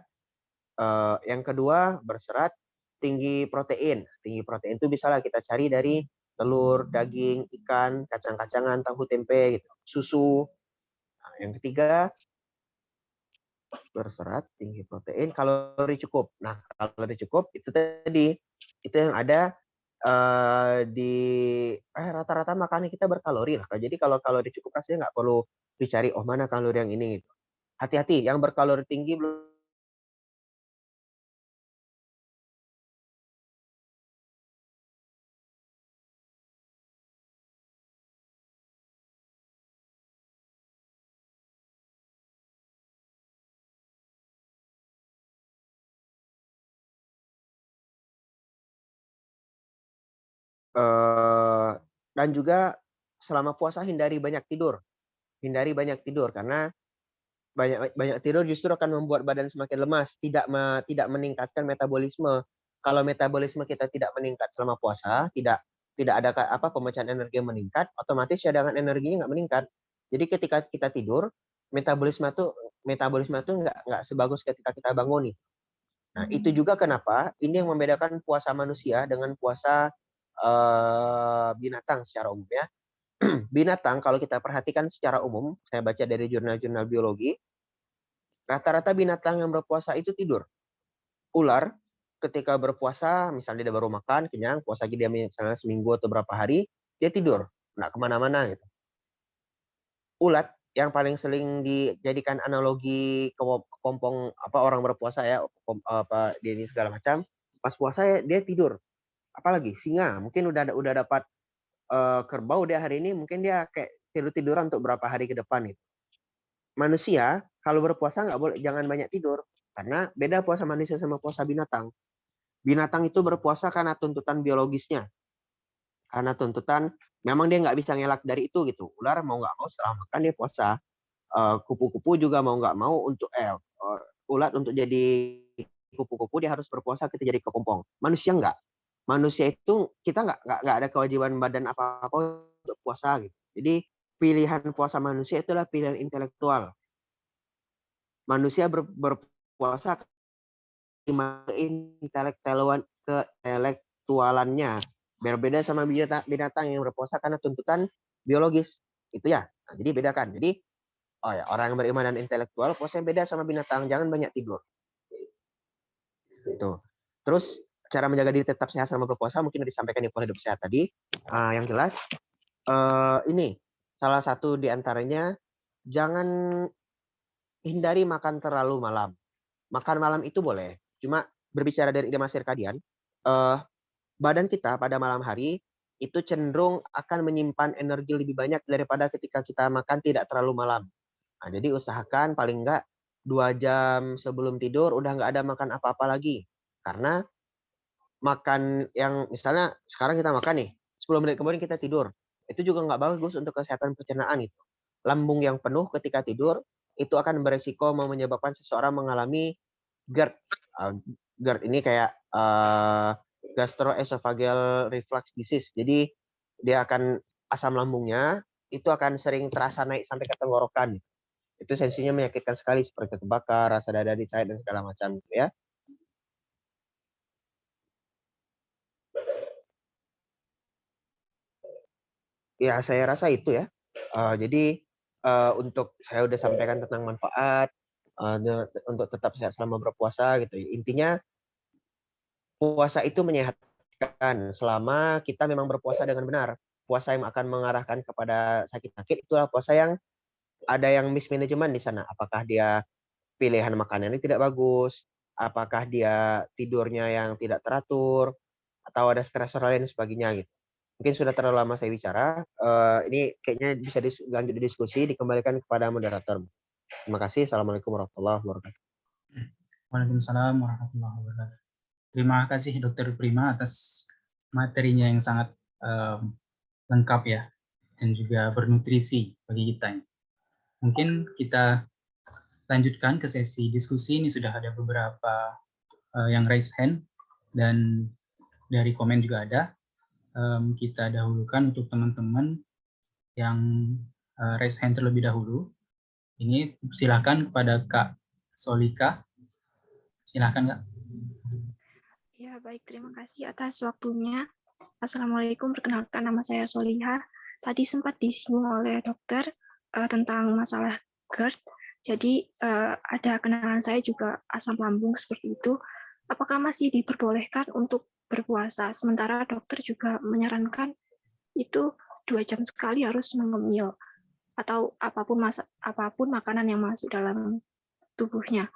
Yang kedua berserat, tinggi protein. Tinggi protein itu bisalah kita cari dari telur, daging, ikan, kacang-kacangan, tahu tempe, gitu, susu. Nah, yang ketiga berserat, tinggi protein, kalori cukup. Nah, kalori cukup itu tadi, itu yang ada di rata-rata makanan kita berkalori lah. Jadi kalau kalori cukup pastinya nggak perlu dicari, oh mana kalori yang ini gitu. Hati-hati, yang berkalori tinggi belum. Dan juga selama puasa hindari banyak tidur. Hindari banyak tidur karena banyak banyak tidur justru akan membuat badan semakin lemas, tidak meningkatkan metabolisme. Kalau metabolisme kita tidak meningkat selama puasa, tidak ada pemecahan energi yang meningkat, otomatis cadangan energinya nggak meningkat. Jadi ketika kita tidur, metabolisme tuh nggak sebagus ketika kita bangun nih. Nah, itu juga kenapa ini yang membedakan puasa manusia dengan puasa binatang secara umum ya. Binatang kalau kita perhatikan secara umum, saya baca dari jurnal-jurnal biologi, rata-rata binatang yang berpuasa itu tidur. Ular ketika berpuasa, misalnya dia baru makan, kenyang, puasa lagi dia misalnya seminggu atau berapa hari, dia tidur, nggak kemana-mana gitu. Ulat yang paling sering dijadikan analogi kepompong orang berpuasa ya, dia ini segala macam, pas puasa ya, dia tidur. Apalagi singa, mungkin udah dapat kerbau dia hari ini, mungkin dia kayak tidur-tiduran untuk berapa hari ke depan gitu. Manusia kalau berpuasa nggak boleh, jangan banyak tidur, karena beda puasa manusia sama puasa binatang. Binatang itu berpuasa karena tuntutan biologisnya, karena tuntutan memang dia nggak bisa ngelak dari itu gitu. Ular mau nggak mau setelah makan dia puasa. Kupu-kupu juga mau nggak mau ulat untuk jadi kupu-kupu dia harus berpuasa ketika jadi kepompong. Manusia nggak. Manusia itu kita nggak ada kewajiban badan apa-apa untuk puasa gitu. Jadi pilihan puasa manusia itulah pilihan intelektual. Manusia berpuasa intelektualannya berbeda sama binatang yang berpuasa karena tuntutan biologis itu ya. Nah, jadi bedakan. Jadi orang yang beriman dan intelektual puasa beda sama binatang, jangan banyak tidur. Itu. Terus cara menjaga diri tetap sehat selama berpuasa mungkin disampaikan di pola hidup sehat tadi. Yang jelas ini salah satu di antaranya, jangan hindari makan terlalu malam. Makan malam itu boleh, cuma berbicara dari irama sirkadian, badan kita pada malam hari itu cenderung akan menyimpan energi lebih banyak daripada ketika kita makan tidak terlalu malam. Nah, jadi usahakan paling enggak 2 jam sebelum tidur udah nggak ada makan apa-apa lagi. Karena makan yang misalnya sekarang kita makan nih, 10 menit kemudian kita tidur. Itu juga nggak bagus untuk kesehatan pencernaan itu. Lambung yang penuh ketika tidur itu akan beresiko menyebabkan seseorang mengalami GERD. GERD ini kayak gastroesophageal reflux disease. Jadi dia akan asam lambungnya itu akan sering terasa naik sampai ke tenggorokan. Itu sensinya menyakitkan sekali seperti terbakar, rasa dada dicait dan segala macam gitu ya. Ya, saya rasa itu ya. Jadi, untuk saya udah sampaikan tentang manfaat, untuk tetap sehat selama berpuasa gitu. Intinya puasa itu menyehatkan selama kita memang berpuasa dengan benar. Puasa yang akan mengarahkan kepada sakit-sakit itulah puasa yang ada yang mismanagement di sana. Apakah dia pilihan makanannya tidak bagus, apakah dia tidurnya yang tidak teratur, atau ada stresor lain dan sebagainya gitu. Mungkin sudah terlalu lama saya bicara. Ini kayaknya bisa lanjut didiskusi, dikembalikan kepada moderator. Terima kasih. Assalamualaikum warahmatullahi wabarakatuh. Waalaikumsalam warahmatullahi wabarakatuh. Terima kasih Dokter Prima atas materinya yang sangat lengkap ya, dan juga bernutrisi bagi kita. Mungkin kita lanjutkan ke sesi diskusi. Ini sudah ada beberapa yang raise hand, dan dari komen juga ada. Kita dahulukan untuk teman-teman yang raise hand terlebih dahulu. Ini silakan kepada Kak Solika. Silakan Kak. Ya, baik. Terima kasih atas waktunya. Assalamualaikum, perkenalkan nama saya Soliha. Tadi sempat disinggung oleh dokter tentang masalah GERD. Jadi ada kenalan saya juga asam lambung seperti itu. Apakah masih diperbolehkan untuk berpuasa? Sementara dokter juga menyarankan itu 2 jam sekali harus mengemil atau apapun makanan yang masuk dalam tubuhnya.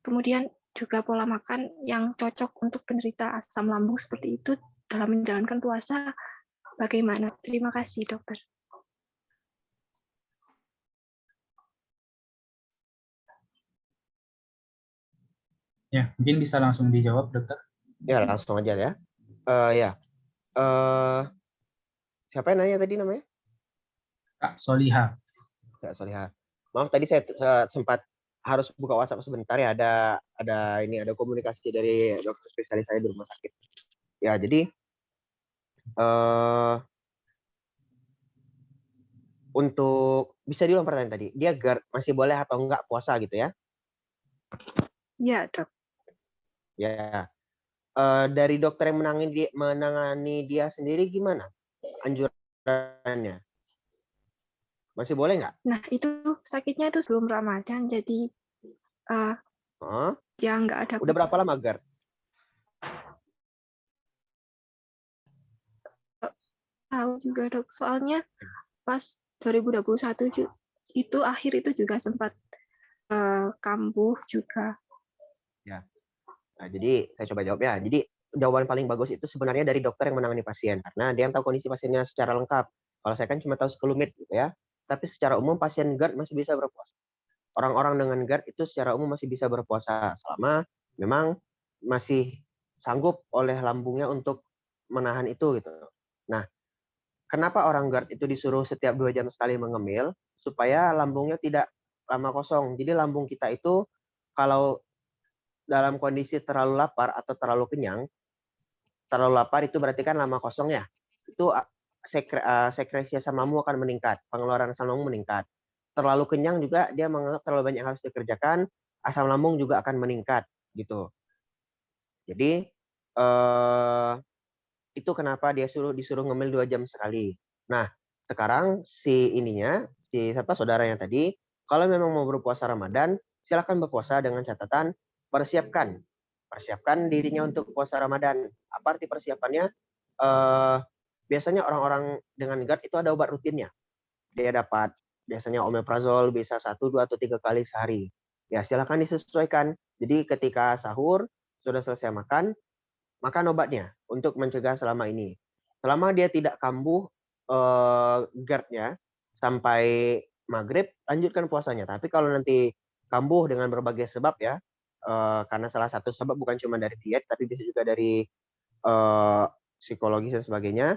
Kemudian juga pola makan yang cocok untuk penderita asam lambung seperti itu dalam menjalankan puasa bagaimana? Terima kasih, dokter. Ya, mungkin bisa langsung dijawab, dokter. Ya, langsung aja ya. Ya. Siapa yang nanya tadi namanya? Kak Soliha. Kak Soliha. Maaf tadi saya sempat harus buka WhatsApp sebentar ya. Ada komunikasi dari dokter spesialis saya di rumah sakit. Ya, jadi untuk bisa diulang pertanyaan tadi. Dia GERD masih boleh atau enggak puasa gitu ya? Ya, dok. Ya. Dari dokter yang menangani dia sendiri gimana anjurannya? Masih boleh nggak? Nah, itu sakitnya itu sebelum Ramadan, jadi ya nggak ada. Udah berapa lama GERD? Tahu juga, dok. Soalnya pas 2021 itu akhir itu juga sempat kambuh juga. Ya. Nah, jadi saya coba jawab ya. Jadi jawaban paling bagus itu sebenarnya dari dokter yang menangani pasien karena dia yang tahu kondisi pasiennya secara lengkap. Kalau saya kan cuma tahu sekelumit gitu ya. Tapi secara umum pasien GERD masih bisa berpuasa. Orang-orang dengan GERD itu secara umum masih bisa berpuasa selama memang masih sanggup oleh lambungnya untuk menahan itu gitu. Nah, kenapa orang GERD itu disuruh setiap 2 jam sekali mengemil supaya lambungnya tidak lama kosong. Jadi lambung kita itu kalau dalam kondisi terlalu lapar atau terlalu kenyang, terlalu lapar itu berarti kan lama kosong ya. Itu sekresi asam lambung akan meningkat, pengeluaran asam lambung meningkat. Terlalu kenyang juga dia menganggap terlalu banyak harus dikerjakan, asam lambung juga akan meningkat gitu. Jadi itu kenapa dia disuruh ngemil 2 jam sekali. Nah, sekarang si siapa saudaranya tadi, kalau memang mau berpuasa Ramadan, silakan berpuasa dengan catatan persiapkan dirinya untuk puasa Ramadan. Apa arti persiapannya? Biasanya orang-orang dengan GERD itu ada obat rutinnya. Dia dapat biasanya omeprazol bisa 1, 2, atau 3 kali sehari. Ya, silakan disesuaikan. Jadi ketika sahur, sudah selesai makan obatnya untuk mencegah selama ini. Selama dia tidak kambuh GERD-nya sampai maghrib, lanjutkan puasanya. Tapi kalau nanti kambuh dengan berbagai sebab ya, karena salah satu sebab bukan cuma dari diet, tapi bisa juga dari psikologis dan sebagainya,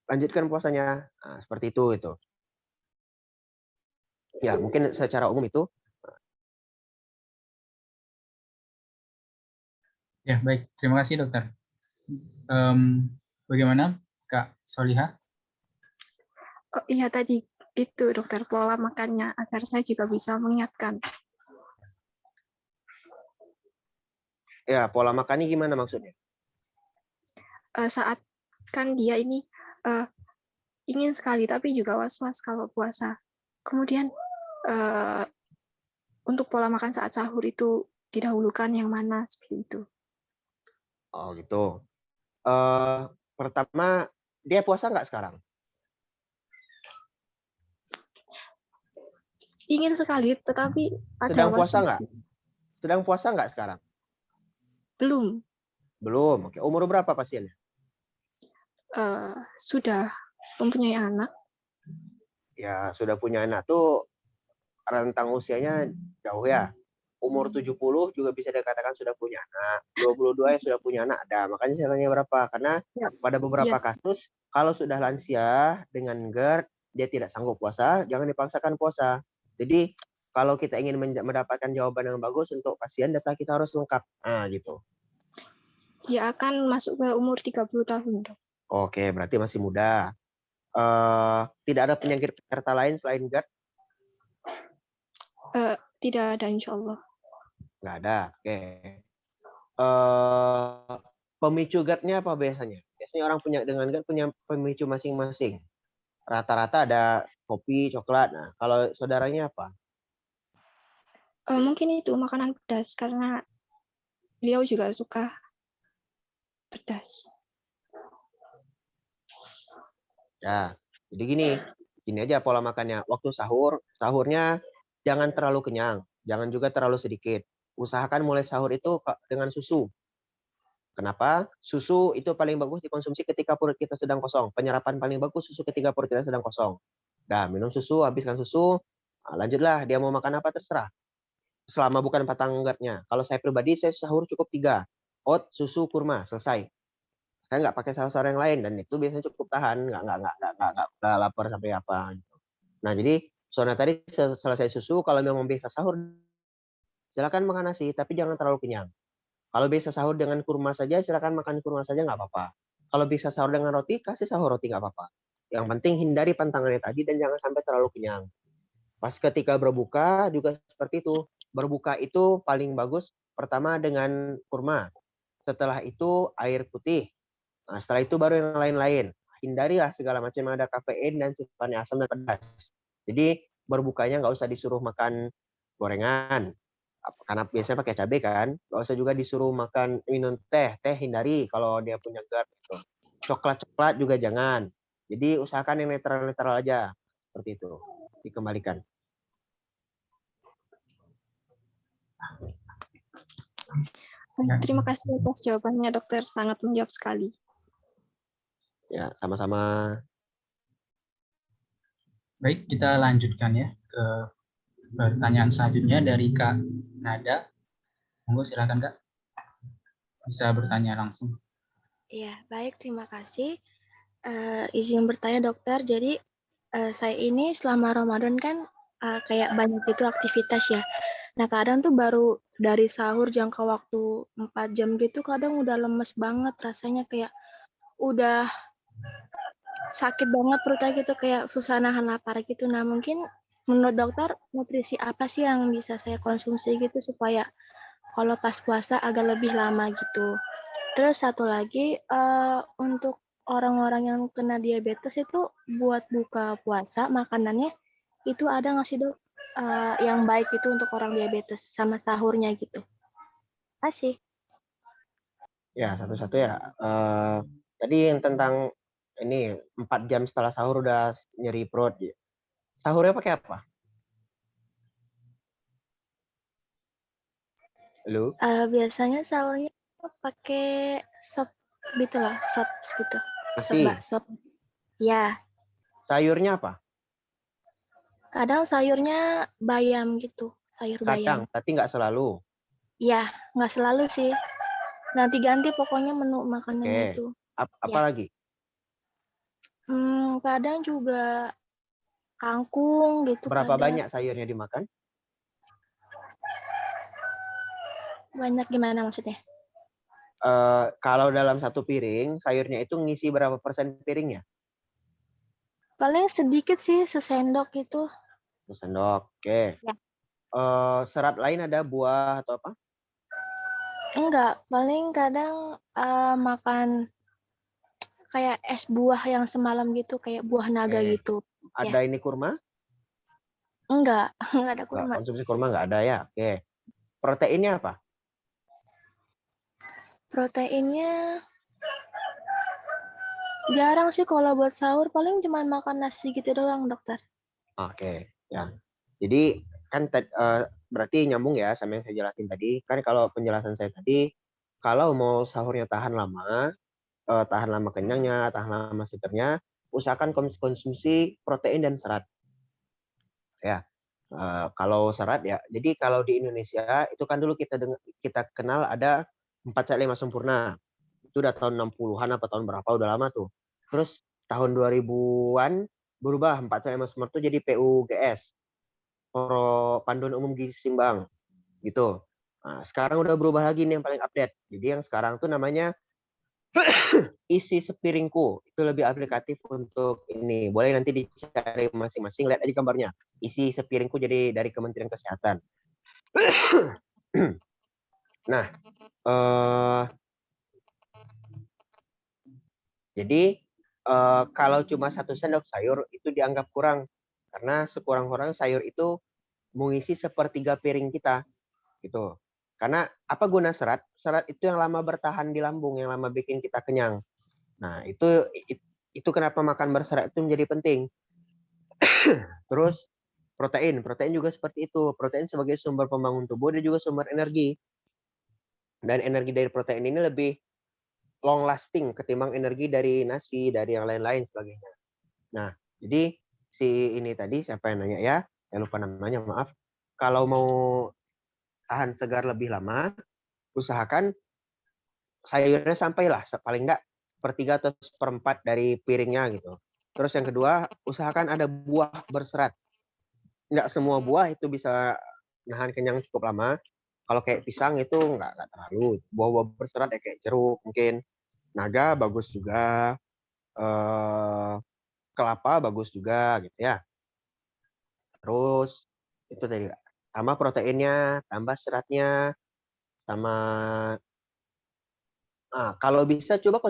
lanjutkan puasanya. Nah, seperti itu. Ya, mungkin secara umum itu. Ya, baik. Terima kasih, dokter. Bagaimana, Kak Soliha? Oh iya, tadi itu dokter, pola makannya agar saya juga bisa mengingatkan. Ya, pola makannya gimana maksudnya? Saat kan dia ini ingin sekali, tapi juga was-was kalau puasa. Kemudian untuk pola makan saat sahur itu didahulukan yang mana seperti itu. Oh gitu. Pertama, dia puasa nggak sekarang? Ingin sekali, tetapi ada Sedang puasa was-was. nggak? Sedang puasa nggak sekarang? Belum. Belum. Oke. Umur berapa pasiennya? Sudah mempunyai anak. Ya, sudah punya anak tuh rentang usianya jauh ya. Umur 70 juga bisa dikatakan sudah punya anak. 22 yang sudah punya anak ada. Makanya saya tanya berapa. Karena Ya, pada beberapa ya, kasus, kalau sudah lansia dengan GERD, dia tidak sanggup puasa, jangan dipaksakan puasa. Jadi, kalau kita ingin mendapatkan jawaban yang bagus untuk pasien, data kita harus lengkap. Nah, gitu. dia akan masuk ke umur 30 tahun, Dok. Oke, berarti masih muda. Tidak ada penyakit penyerta lain selain GERD? Tidak ada, insya Allah. Nggak ada. Oke. Pemicu GERD-nya apa biasanya? Biasanya orang punya dengan GERD punya pemicu masing-masing. Rata-rata ada kopi, coklat. Nah, kalau saudaranya apa? Mungkin itu makanan pedas, karena beliau juga suka pedas. Ya, jadi gini aja pola makannya. Waktu sahurnya jangan terlalu kenyang, jangan juga terlalu sedikit. Usahakan mulai sahur itu dengan susu. Kenapa? Susu itu paling bagus dikonsumsi ketika perut kita sedang kosong. Penyerapan paling bagus susu ketika perut kita sedang kosong. Nah, minum susu, habiskan susu, lanjutlah dia mau makan apa terserah. Selama bukan patang GERD-nya. Kalau saya pribadi, saya sahur cukup 3. Oat, susu, kurma, selesai. Saya nggak pakai sahur-sahur yang lain, dan itu biasanya cukup tahan. Nggak lapar sampai apa. Gitu. Nah, jadi soalnya tadi selesai susu, kalau memang biasa sahur, silakan makan nasi, tapi jangan terlalu kenyang. Kalau bisa sahur dengan kurma saja, silakan makan kurma saja nggak apa-apa. Kalau bisa sahur dengan roti, kasih sahur roti nggak apa-apa. Yang penting hindari pantangannya tadi dan jangan sampai terlalu kenyang. Pas ketika berbuka juga seperti itu. Berbuka itu paling bagus pertama dengan kurma. Setelah itu air putih. Nah, setelah itu baru yang lain-lain. Hindarilah segala macam yang ada kafein dan sifatnya asam dan pedas. Jadi berbukanya nggak usah disuruh makan gorengan. Karena biasanya pakai cabai kan. Nggak usah juga disuruh makan minum teh. Teh hindari kalau dia punya GERD. Gitu. Coklat-coklat juga jangan. Jadi usahakan yang netral-netral aja. Seperti itu. Dikembalikan. Terima kasih atas jawabannya, dokter. Sangat menjawab sekali. Ya, sama-sama. Baik, kita lanjutkan ya ke pertanyaan selanjutnya dari Kak Nada. Monggo silakan Kak. Bisa bertanya langsung. Iya, baik, terima kasih. Izin bertanya dokter, jadi saya ini selama Ramadan kan kayak banyak gitu aktivitas ya. Nah kadang tuh baru dari sahur jangka waktu 4 jam gitu kadang udah lemes banget rasanya kayak udah sakit banget perutnya gitu kayak susah nahan lapar gitu. Nah mungkin menurut dokter nutrisi apa sih yang bisa saya konsumsi gitu supaya kalau pas puasa agak lebih lama gitu. Terus satu lagi untuk orang-orang yang kena diabetes itu buat buka puasa makanannya itu ada nggak sih dok yang baik itu untuk orang diabetes sama sahurnya gitu? Asik. Ya, satu-satu ya. Tadi yang tentang ini 4 jam setelah sahur udah nyeri perut. Ya. Sahurnya pakai apa? Halo? Biasanya sahurnya pakai sop gitu lah, sop gitu. Sop Nasi. bakso. Ya, Sayurnya apa? kadang sayurnya bayam gitu, sayur bayam. Kadang, tapi nggak selalu. Ya, nggak selalu sih. Ganti-ganti pokoknya menu makanannya Oke. itu. Apa Ya. lagi? Kadang juga kangkung gitu Berapa kadang. banyak sayurnya dimakan? Banyak gimana maksudnya? Kalau dalam satu piring, sayurnya itu ngisi berapa persen piringnya? Paling sedikit sih, sesendok gitu. Sendok. Oke. Ya. Serat lain ada buah atau apa? Enggak, paling kadang makan kayak es buah yang semalam gitu, kayak buah naga Oke. gitu. Ya, Ada ini kurma? enggak, enggak ada Nggak, kurma. konsumsi kurma nggak ada ya? Oke. Proteinnya apa? Proteinnya jarang sih kalau buat sahur, paling cuma makan nasi gitu doang, dokter. Oke, ya. Jadi kan berarti nyambung ya sama yang saya jelasin tadi. Kan kalau penjelasan saya tadi, kalau mau sahurnya tahan lama kenyangnya, tahan lama segernya, usahakan konsumsi protein dan serat. Ya, kalau serat ya. Jadi kalau di Indonesia itu kan dulu kita kenal ada 4 sehat 5 sempurna. Itu udah tahun 60-an apa tahun berapa, udah lama tuh. Terus tahun 2000-an berubah 4 sehat 5 sempurna itu jadi PUGS. Panduan Umum Gizi Seimbang gitu. Nah, sekarang udah berubah lagi nih yang paling update. Jadi yang sekarang tuh namanya Isi Sepiringku. Itu lebih aplikatif untuk ini. Boleh nanti dicari masing-masing, lihat aja gambarnya. Isi Sepiringku jadi dari Kementerian Kesehatan. Nah, jadi kalau cuma 1 sendok sayur itu dianggap kurang. Karena sekurang-kurang sayur itu mengisi 1/3 piring kita. Gitu. Karena apa guna serat? Serat itu yang lama bertahan di lambung, yang lama bikin kita kenyang. Nah, itu kenapa makan berserat itu menjadi penting. Terus protein juga seperti itu. Protein sebagai sumber pembangun tubuh dan juga sumber energi. Dan energi dari protein ini lebih long lasting ketimbang energi dari nasi, dari yang lain-lain sebagainya. Nah, jadi si ini tadi siapa yang nanya ya? Saya lupa namanya, maaf. Kalau mau tahan segar lebih lama, usahakan sayurnya sampailah paling enggak 1/3 atau 1/4 dari piringnya gitu. Terus yang kedua, usahakan ada buah berserat. Enggak semua buah itu bisa nahan kenyang cukup lama. Kalau kayak pisang itu enggak terlalu. Buah-buah berserat ya kayak jeruk mungkin. Naga bagus juga. Kelapa bagus juga gitu ya. Terus itu tadi tambah proteinnya, tambah seratnya, sama kalau bisa coba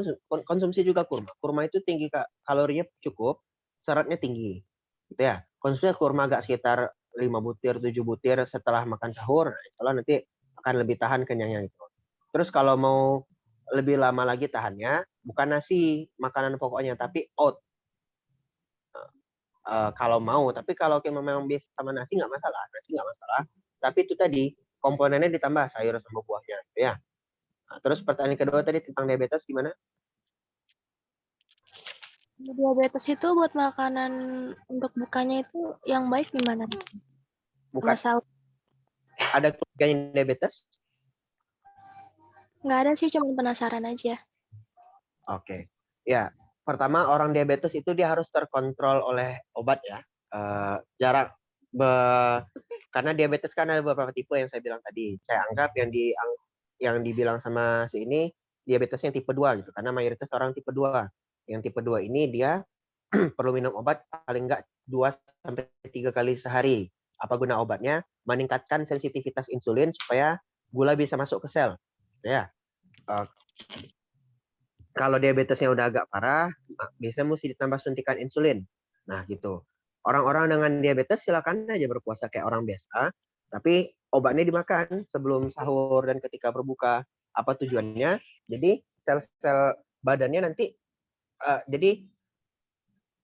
konsumsi juga kurma. Kurma itu tinggi kalorinya cukup, seratnya tinggi. Gitu ya. Konsumsi kurma agak sekitar 5 butir, 7 butir setelah makan sahur. Kalau nanti akan lebih tahan kenyangnya gitu. Terus kalau mau lebih lama lagi tahannya, bukan nasi makanan pokoknya, tapi oat. Kalau mau, tapi kalau memang biasa sama nasi nggak masalah. Tapi itu tadi komponennya ditambah sayur sama buahnya, gitu ya. Nah, terus pertanyaan kedua tadi tentang diabetes gimana? Diabetes itu buat makanan untuk bukanya itu yang baik gimana? Bukan Masalah ada keluarganya diabetes? nggak ada sih, cuma penasaran aja. Oke. Ya, pertama orang diabetes itu dia harus terkontrol oleh obat ya. Karena diabetes kan ada beberapa tipe yang saya bilang tadi. Saya anggap yang dibilang sama si ini diabetesnya tipe 2 gitu. Karena mayoritas orang tipe 2. Yang tipe 2 ini dia perlu minum obat paling enggak 2 sampai 3 kali sehari. Apa guna obatnya? Meningkatkan sensitivitas insulin supaya gula bisa masuk ke sel. Ya. Kalau diabetesnya udah agak parah, biasanya mesti ditambah suntikan insulin. Nah, gitu. Orang-orang dengan diabetes silakan aja berpuasa kayak orang biasa, tapi obatnya dimakan sebelum sahur dan ketika berbuka. Apa tujuannya? Jadi sel-sel badannya nanti jadi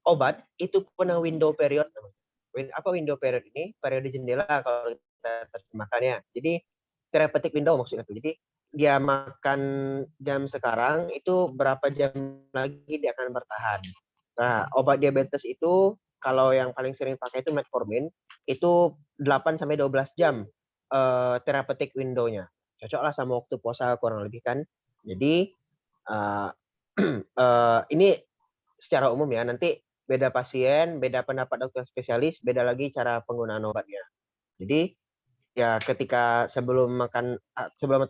obat itu punya window period. Apa window period ini? Periode jendela kalau kita terjemahkannya. Jadi therapeutic window maksudnya itu. Jadi dia makan jam sekarang itu berapa jam lagi dia akan bertahan. Nah, obat diabetes itu kalau yang paling sering pakai itu metformin itu 8 sampai 12 jam therapeutic window-nya. Cocoklah sama waktu puasa kurang lebih kan. Jadi ini secara umum ya, nanti beda pasien, beda pendapat dokter spesialis, beda lagi cara penggunaan obatnya. Jadi ya ketika sebelum atau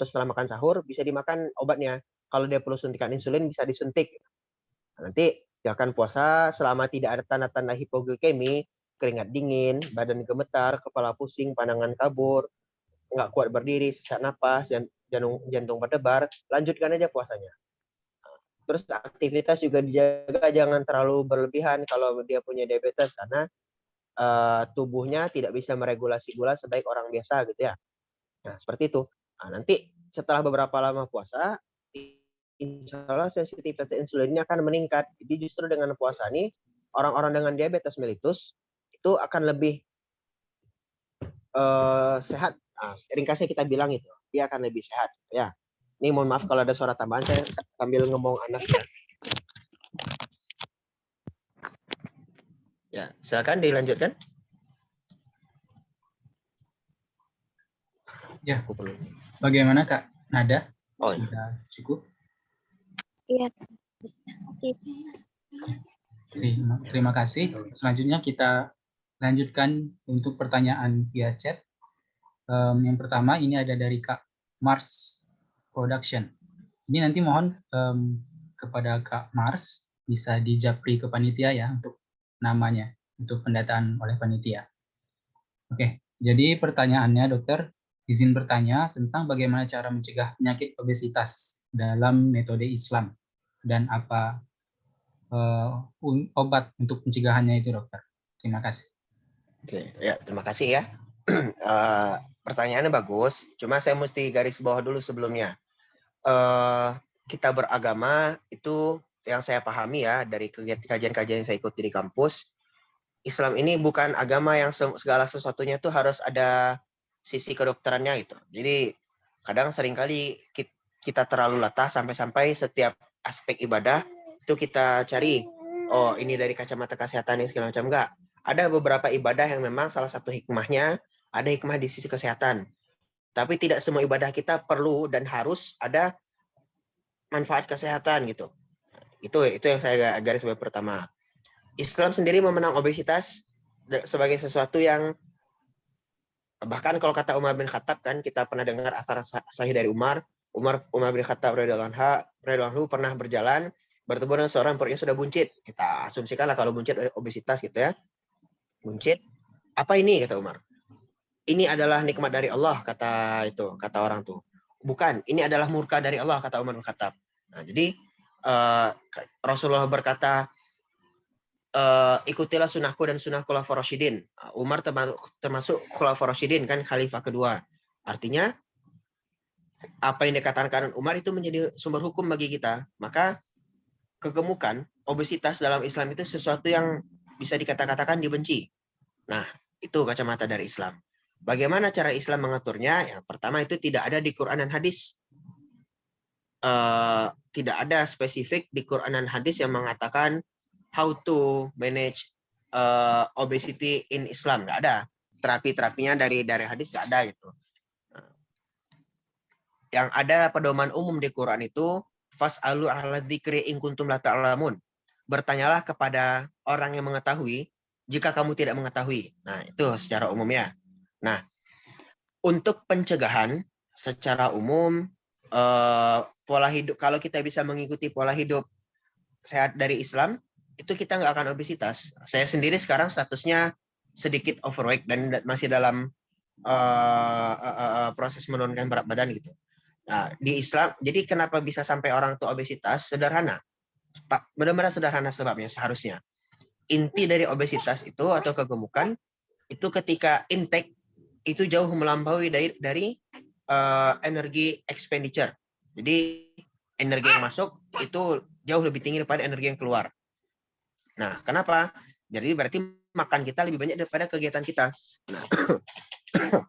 setelah makan sahur bisa dimakan obatnya. Kalau dia perlu suntikan insulin bisa disuntik. Nanti silakan puasa selama tidak ada tanda-tanda hipoglikemi, keringat dingin, badan gemetar, kepala pusing, pandangan kabur, nggak kuat berdiri, sesak napas, jantung berdebar, lanjutkan aja puasanya. Terus aktivitas juga dijaga, jangan terlalu berlebihan kalau dia punya diabetes, karena tubuhnya tidak bisa meregulasi gula sebaik orang biasa gitu ya. Nah, seperti itu. Nah, nanti setelah beberapa lama puasa, insya Allah sensitivitas insulinnya akan meningkat. Jadi justru dengan puasa ini, orang-orang dengan diabetes mellitus itu akan lebih sehat. Nah, ringkasnya kita bilang itu, dia akan lebih sehat. Ya, ini mohon maaf kalau ada suara tambahan, saya sambil ngomong anak ya. Ya, silakan dilanjutkan. Ya, bagaimana Kak Nada? Oh, ya. Sudah cukup? Iya, terima kasih. Terima kasih. Selanjutnya kita lanjutkan untuk pertanyaan via chat. Yang pertama ini ada dari Kak Mars Production. Ini nanti mohon kepada Kak Mars bisa dijapri ke panitia ya untuk namanya, untuk pendataan oleh panitia. Oke, jadi pertanyaannya dokter, izin bertanya tentang bagaimana cara mencegah penyakit obesitas dalam metode Islam dan apa obat untuk pencegahannya itu dokter. Terima kasih. Oke, ya terima kasih ya. Pertanyaannya bagus, cuma saya mesti garis bawah dulu sebelumnya. Kita beragama itu yang saya pahami ya dari kajian-kajian yang saya ikuti di kampus, Islam ini bukan agama yang segala sesuatunya tuh harus ada sisi kedokterannya gitu. Jadi kadang seringkali kita terlalu latah sampai-sampai setiap aspek ibadah itu kita cari, oh ini dari kacamata kesehatan ini segala macam. Enggak. Ada beberapa ibadah yang memang salah satu hikmahnya ada hikmah di sisi kesehatan. Tapi tidak semua ibadah kita perlu dan harus ada manfaat kesehatan gitu. Itu yang saya garis bawah pertama. Islam sendiri memenang obesitas sebagai sesuatu yang, bahkan kalau kata Umar bin Khattab kan, kita pernah dengar asar sahih dari Umar bin Khattab radhiyallahu anhu pernah berjalan bertemu dengan seorang perutnya sudah buncit. Kita asumsikanlah kalau buncit obesitas gitu ya. Buncit. Apa ini kata Umar? Ini adalah nikmat dari Allah kata orang tuh. Bukan, ini adalah murka dari Allah kata Umar bin Khattab. Nah, jadi Rasulullah berkata, ikutilah sunnahku dan sunnah khulafaur rasyidin. Umar termasuk khulafaur rasyidin kan, khalifah kedua. Artinya apa yang dikatakan Umar itu menjadi sumber hukum bagi kita. Maka kegemukan, obesitas dalam Islam itu sesuatu yang bisa dikatakan dibenci. Nah, itu kacamata dari Islam. Bagaimana cara Islam mengaturnya? Yang pertama itu tidak ada di Quran dan hadis. Tidak ada spesifik di Quran dan hadis yang mengatakan how to manage obesity in Islam. Nggak ada. Terapi-terapinya dari hadis nggak ada gitu. Yang ada pedoman umum di Quran itu fas'alu ahla dzikri in kuntum la ta'lamun. Bertanyalah kepada orang yang mengetahui jika kamu tidak mengetahui. Nah, itu secara umumnya. Nah, untuk pencegahan secara umum pola hidup, kalau kita bisa mengikuti pola hidup sehat dari Islam, itu kita nggak akan obesitas. Saya sendiri sekarang statusnya sedikit overweight dan masih dalam proses menurunkan berat badan gitu. Nah, di Islam, jadi kenapa bisa sampai orang tuh obesitas? Sederhana. Benar-benar sederhana sebabnya seharusnya. Inti dari obesitas itu atau kegemukan itu ketika intake itu jauh melampaui dari energi expenditure. Jadi energi yang masuk itu jauh lebih tinggi daripada energi yang keluar. Nah, kenapa? Jadi berarti makan kita lebih banyak daripada kegiatan kita. Nah,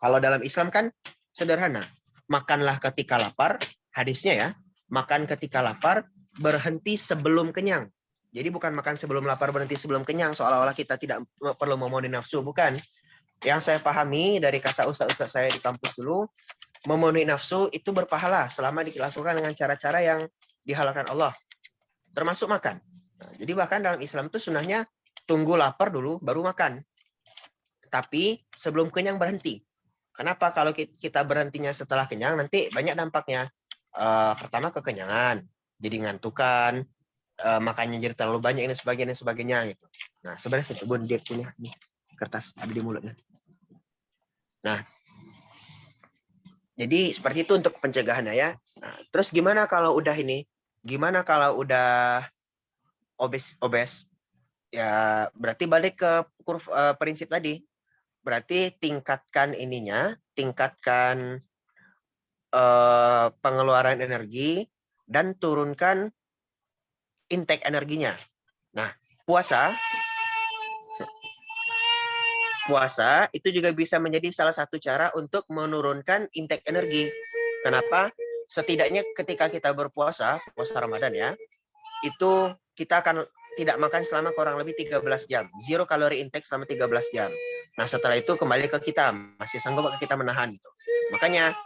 kalau dalam Islam kan sederhana. Makanlah ketika lapar, hadisnya ya. Makan ketika lapar, berhenti sebelum kenyang. Jadi bukan makan sebelum lapar, berhenti sebelum kenyang. Seolah-olah kita tidak perlu memenuhi nafsu. Bukan. Yang saya pahami dari kata ustaz-ustaz saya di kampus dulu, memenuhi nafsu itu berpahala selama dilakukan dengan cara-cara yang dihalalkan Allah. Termasuk makan. Nah, jadi bahkan dalam Islam itu sunnahnya tunggu lapar dulu, baru makan. Tapi sebelum kenyang berhenti. Kenapa? Kalau kita berhentinya setelah kenyang, nanti banyak dampaknya. Pertama kekenyangan, jadi ngantukan, makannya jadi terlalu banyak, ini sebagainya gitu. Nah, sebenarnya Bun dia punya nih kertas ada di mulutnya. Nah, jadi seperti itu untuk pencegahannya ya. Nah, terus gimana kalau udah ini Gimana kalau udah obes? Ya berarti balik ke prinsip tadi. Berarti tingkatkan pengeluaran energi dan turunkan intake energinya. Nah, puasa itu juga bisa menjadi salah satu cara untuk menurunkan intake energi. Kenapa? Setidaknya ketika kita berpuasa, puasa Ramadan ya, itu kita akan tidak makan selama kurang lebih 13 jam. Zero kalori intake selama 13 jam. Nah, setelah itu kembali ke kita. Masih sanggup kita menahan itu. Makanya,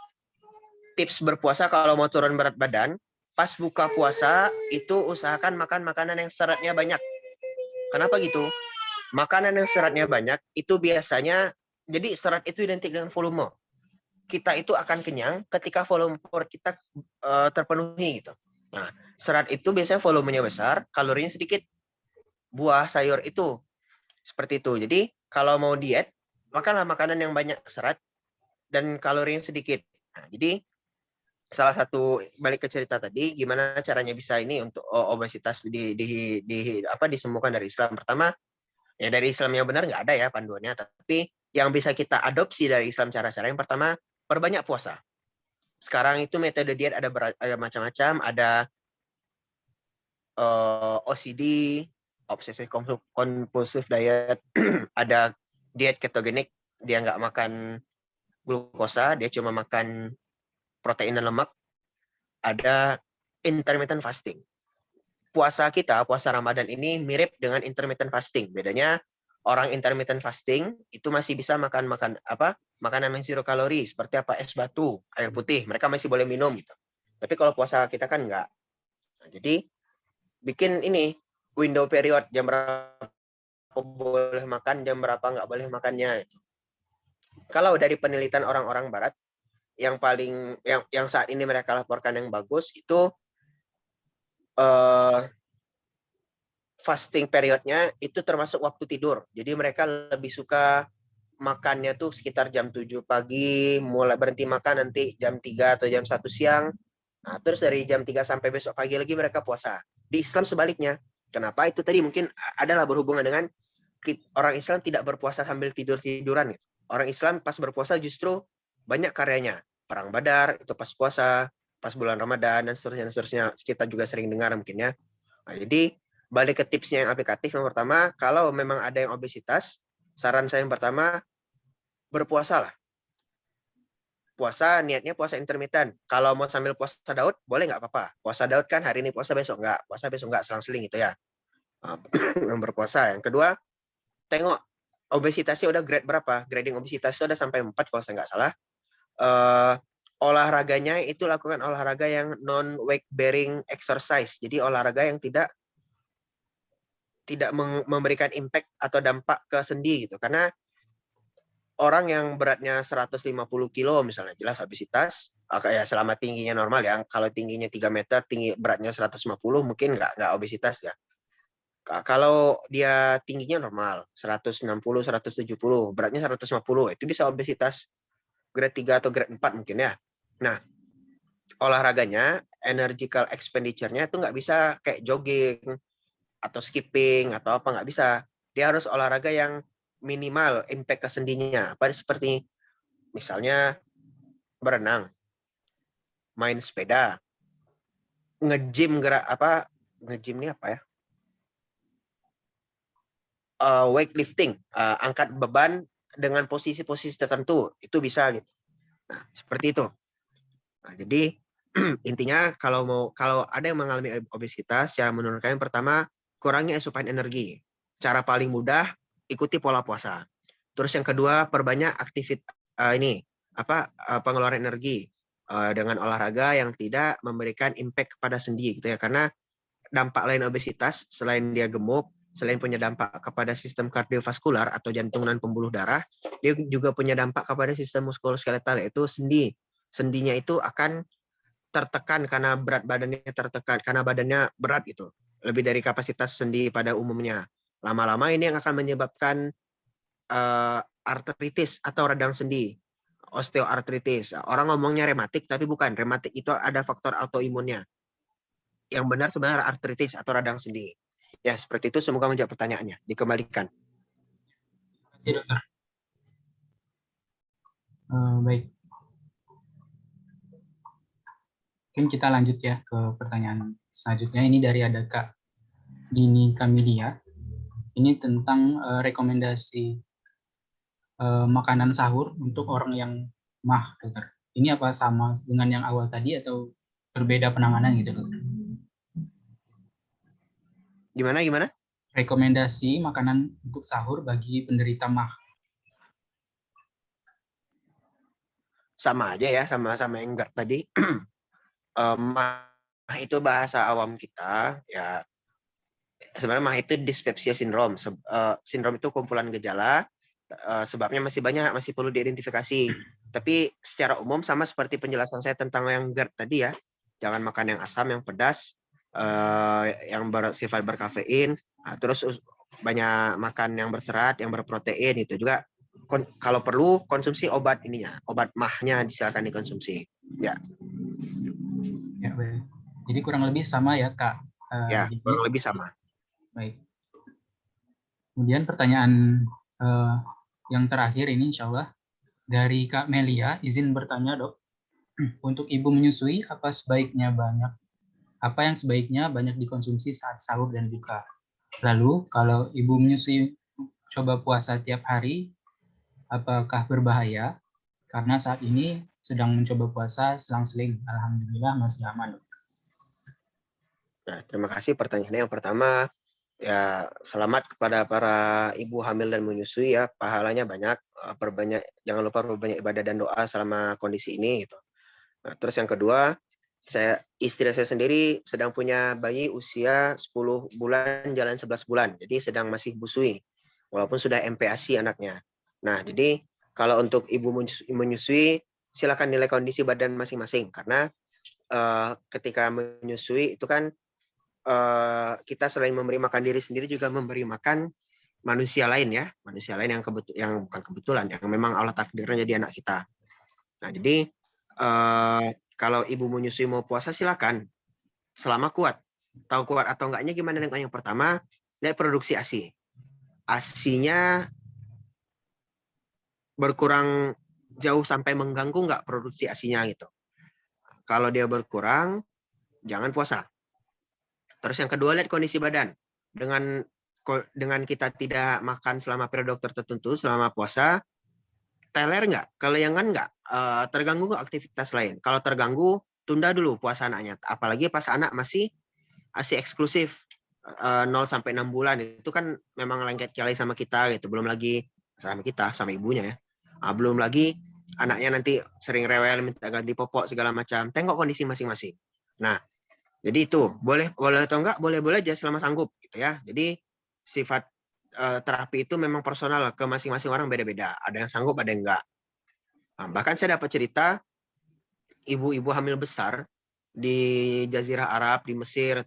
tips berpuasa kalau mau turun berat badan, pas buka puasa, itu usahakan makan makanan yang seratnya banyak. Kenapa gitu? Makanan yang seratnya banyak, itu biasanya, jadi serat itu identik dengan volume. Kita itu akan kenyang ketika volume perut kita terpenuhi gitu. Nah, serat itu biasanya volumenya besar, kalorinya sedikit. Buah, sayur itu seperti itu. Jadi kalau mau diet, makanlah makanan yang banyak serat dan kalorinya sedikit. Nah, jadi salah satu balik ke cerita tadi, gimana caranya bisa ini untuk obesitas disembuhkan dari Islam. Pertama, ya dari Islam yang benar nggak ada ya panduannya, tapi yang bisa kita adopsi dari Islam cara-cara yang pertama, perbanyak puasa. Sekarang itu metode diet ada macam-macam, ada OCD, obsessive compulsive diet, ada diet ketogenik, dia nggak makan glukosa, dia cuma makan protein dan lemak. Ada intermittent fasting. Puasa Ramadan ini mirip dengan intermittent fasting. Bedanya orang intermittent fasting itu masih bisa makan makanan yang zero kalori seperti es batu, air putih, mereka masih boleh minum gitu. Tapi kalau puasa kita kan enggak. Nah, jadi bikin ini window period, jam berapa boleh makan, jam berapa nggak boleh makannya. Kalau dari penelitian orang-orang barat yang saat ini mereka laporkan yang bagus itu fasting periodnya itu termasuk waktu tidur. Jadi mereka lebih suka makannya tuh sekitar jam 7 pagi, mulai berhenti makan nanti jam 3 atau jam 1 siang. Nah, terus dari jam 3 sampai besok pagi lagi mereka puasa. Di Islam sebaliknya. Kenapa? Itu tadi mungkin adalah berhubungan dengan orang Islam tidak berpuasa sambil tidur-tiduran. Orang Islam pas berpuasa justru banyak karyanya. Perang Badar, itu pas puasa, pas bulan Ramadan, dan seterusnya. Kita juga sering dengar mungkin ya. Nah, jadi balik ke tipsnya yang aplikatif. Yang pertama, kalau memang ada yang obesitas, saran saya yang pertama, berpuasalah. Puasa, niatnya puasa intermittent. Kalau mau sambil puasa Daud, boleh nggak apa-apa. Puasa Daud kan hari ini puasa, besok nggak. Puasa besok nggak, selang-seling gitu ya. Yang berpuasa. Yang kedua, tengok obesitasnya udah grade berapa. Grading obesitas itu ada sampai 4 kalau saya nggak salah. Olahraganya itu lakukan olahraga yang non-weight bearing exercise. Jadi olahraga yang tidak memberikan impact atau dampak ke sendi gitu. Karena orang yang beratnya 150 kilo misalnya, jelas obesitas, ya selama tingginya normal ya. Kalau tingginya 3 meter, beratnya 150 mungkin nggak obesitas ya. Kalau dia tingginya normal, 160, 170, beratnya 150, itu bisa obesitas grade 3 atau grade 4 mungkin ya. Nah, olahraganya, energical expenditure-nya itu nggak bisa kayak jogging, atau skipping atau apa, nggak bisa. Dia harus olahraga yang minimal impact ke sendinya. Apa seperti misalnya berenang, main sepeda, nge-gym nge-gym ini apa ya? Weightlifting, angkat beban dengan posisi-posisi tertentu, itu bisa gitu. Nah, seperti itu. Nah, jadi intinya kalau ada yang mengalami obesitas, cara menurunkan yang pertama, kurangi asupan energi. Cara paling mudah, ikuti pola puasa. Terus yang kedua, perbanyak aktivitas pengeluaran energi dengan olahraga yang tidak memberikan impact kepada sendi gitu ya. Karena dampak lain obesitas selain dia gemuk, selain punya dampak kepada sistem kardiovaskular atau jantung dan pembuluh darah, dia juga punya dampak kepada sistem muskuloskeletal, yaitu sendi. Sendinya itu akan tertekan karena berat badannya tertekan, karena badannya berat gitu, lebih dari kapasitas sendi pada umumnya. Lama-lama ini yang akan menyebabkan artritis atau radang sendi, osteoartritis. Orang ngomongnya rematik, tapi bukan. Rematik itu ada faktor autoimunnya. yang benar sebenarnya artritis atau radang sendi. Ya, seperti itu. Semoga menjawab pertanyaannya. Dikembalikan. Terima kasih, dokter. Baik. Mungkin kita lanjut ya ke pertanyaan selanjutnya. Ini dari ada Kak Dini Kamilia. Ini tentang rekomendasi makanan sahur untuk orang yang MAH, dokter. Ini apa sama dengan yang awal tadi atau berbeda penanganan gitu, dokter? Gimana? Rekomendasi makanan untuk sahur bagi penderita MAH. Sama aja ya, sama-sama yang GERD tadi. MAH itu bahasa awam kita, ya sebenarnya MAH itu dyspepsia syndrome. Sindrom itu kumpulan gejala, sebabnya masih banyak, masih perlu diidentifikasi. Tapi secara umum sama seperti penjelasan saya tentang yang GERD tadi ya, jangan makan yang asam, yang pedas, yang bersifat berkafein, terus banyak makan yang berserat, yang berprotein, itu juga kalau perlu konsumsi obat obat MAH-nya silakan dikonsumsi. Ya. Ya, baik. Jadi kurang lebih sama ya, Kak. Ya, kurang lebih sama. Baik. Kemudian pertanyaan yang terakhir ini insya Allah dari Kak Melia, izin bertanya, Dok. Untuk ibu menyusui, apa yang sebaiknya banyak dikonsumsi saat sahur dan buka? Lalu kalau ibu menyusui coba puasa tiap hari, apakah berbahaya? Karena saat ini sedang mencoba puasa selang-seling. Alhamdulillah masih aman. Nah, terima kasih pertanyaannya. Yang pertama, ya selamat kepada para ibu hamil dan menyusui ya, pahalanya banyak. Jangan lupa perbanyak ibadah dan doa selama kondisi ini gitu. Nah, terus yang kedua, istri saya sendiri sedang punya bayi usia 10 bulan jalan 11 bulan. Jadi sedang masih busui walaupun sudah MPASI anaknya. Nah, jadi kalau untuk ibu menyusui silakan nilai kondisi badan masing-masing karena ketika menyusui itu kan kita selain memberi makan diri sendiri juga memberi makan manusia lain ya, manusia lain yang bukan kebetulan, yang memang Allah takdirnya jadi anak kita. Nah, jadi kalau ibu menyusui mau puasa silakan, selama kuat. Tahu kuat atau enggaknya gimana dengan yang pertama, lihat produksi ASI. ASI-nya berkurang jauh sampai mengganggu nggak produksi ASI-nya gitu. Kalau dia berkurang, jangan puasa. Terus yang kedua, lihat kondisi badan. Dengan kita tidak makan selama periode tertentu, selama puasa, teler nggak? Kalau yang kan nggak, terganggu nggak aktivitas lain? Kalau terganggu, tunda dulu puasa anaknya. Apalagi pas anak masih ASI eksklusif, 0 sampai 6 bulan. Itu kan memang lengket kali sama kita gitu. Belum lagi sama kita, sama ibunya ya. Belum lagi anaknya nanti sering rewel, minta ganti popok segala macam. Tengok kondisi masing-masing. Nah, jadi itu boleh atau enggak, boleh aja selama sanggup gitu ya. Jadi sifat terapi itu memang personal ke masing-masing orang beda-beda. Ada yang sanggup, ada yang enggak. Bahkan saya dapat cerita ibu-ibu hamil besar di Jazirah Arab, di Mesir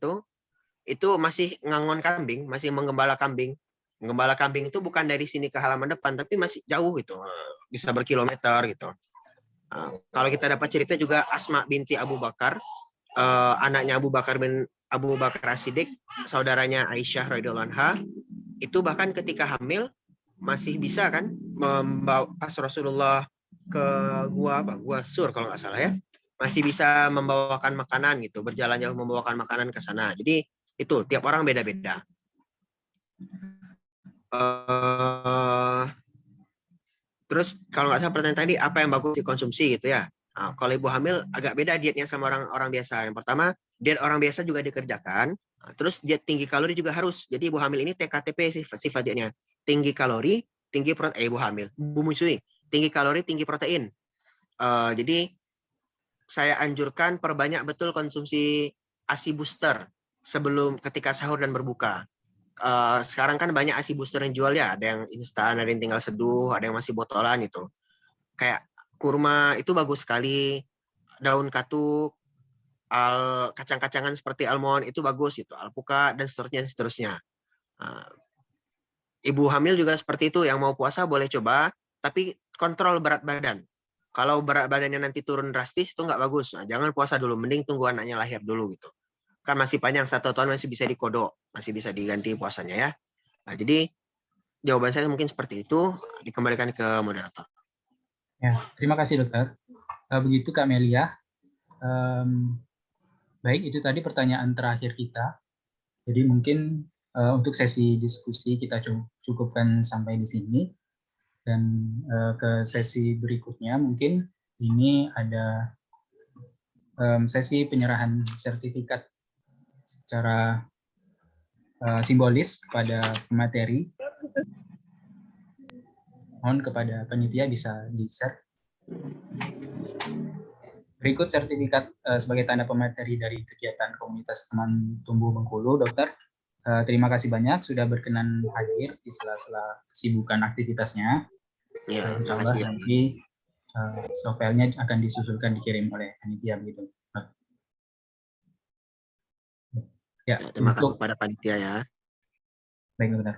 itu masih ngangon kambing, masih menggembala kambing. Menggembala kambing itu bukan dari sini ke halaman depan, tapi masih jauh gitu, bisa berkilometer gitu. Kalau kita dapat cerita juga Asma binti Abu Bakar, anaknya Abu Bakar As-Siddiq, saudaranya Aisyah radhiyallahu anha, itu bahkan ketika hamil masih bisa kan membawa pas Rasulullah ke gua Sur kalau nggak salah ya, masih bisa membawakan makanan gitu, berjalan jauh membawakan makanan ke sana. Jadi itu tiap orang beda-beda. Terus kalau nggak salah pertanyaan tadi apa yang bagus dikonsumsi gitu ya. Kalau ibu hamil agak beda dietnya sama orang biasa. Yang pertama, diet orang biasa juga dikerjakan. Terus diet tinggi kalori juga harus. Jadi ibu hamil ini TKTP sifat dietnya. Tinggi kalori, tinggi protein. Ibu hamil, ibu menyusui, tinggi kalori, tinggi protein. Jadi saya anjurkan perbanyak betul konsumsi ASI booster sebelum ketika sahur dan berbuka. Sekarang kan banyak ASI booster yang jual ya, ada yang instan, ada yang tinggal seduh, ada yang masih botolan itu. Kayak kurma itu bagus sekali, daun katuk, kacang-kacangan seperti almond itu bagus itu, alpukat dan seterusnya. Ibu hamil juga seperti itu, yang mau puasa boleh coba, tapi kontrol berat badan. Kalau berat badannya nanti turun drastis itu nggak bagus. Nah, jangan puasa dulu, mending tunggu anaknya lahir dulu gitu. kan masih panjang, 1 tahun masih bisa dikodok, masih bisa diganti puasanya ya. Nah, jadi jawaban saya mungkin seperti itu, dikembalikan ke moderator. Ya, terima kasih dokter. Begitu Kak Melia. Baik, itu tadi pertanyaan terakhir kita. Jadi mungkin untuk sesi diskusi kita cukupkan sampai di sini. Dan ke sesi berikutnya mungkin ini ada sesi penyerahan sertifikat secara simbolis kepada pemateri. Mohon kepada panitia bisa di-share. Berikut sertifikat sebagai tanda pemateri dari kegiatan komunitas teman tumbuh Bengkulu, dokter. Terima kasih banyak sudah berkenan hadir di sela-sela kesibukan aktivitasnya. Ya, Insya Allah nanti sovelnya akan disusulkan dikirim oleh panitia begitu. Ya, terima kasih untuk kepada panitia ya. baik dokter.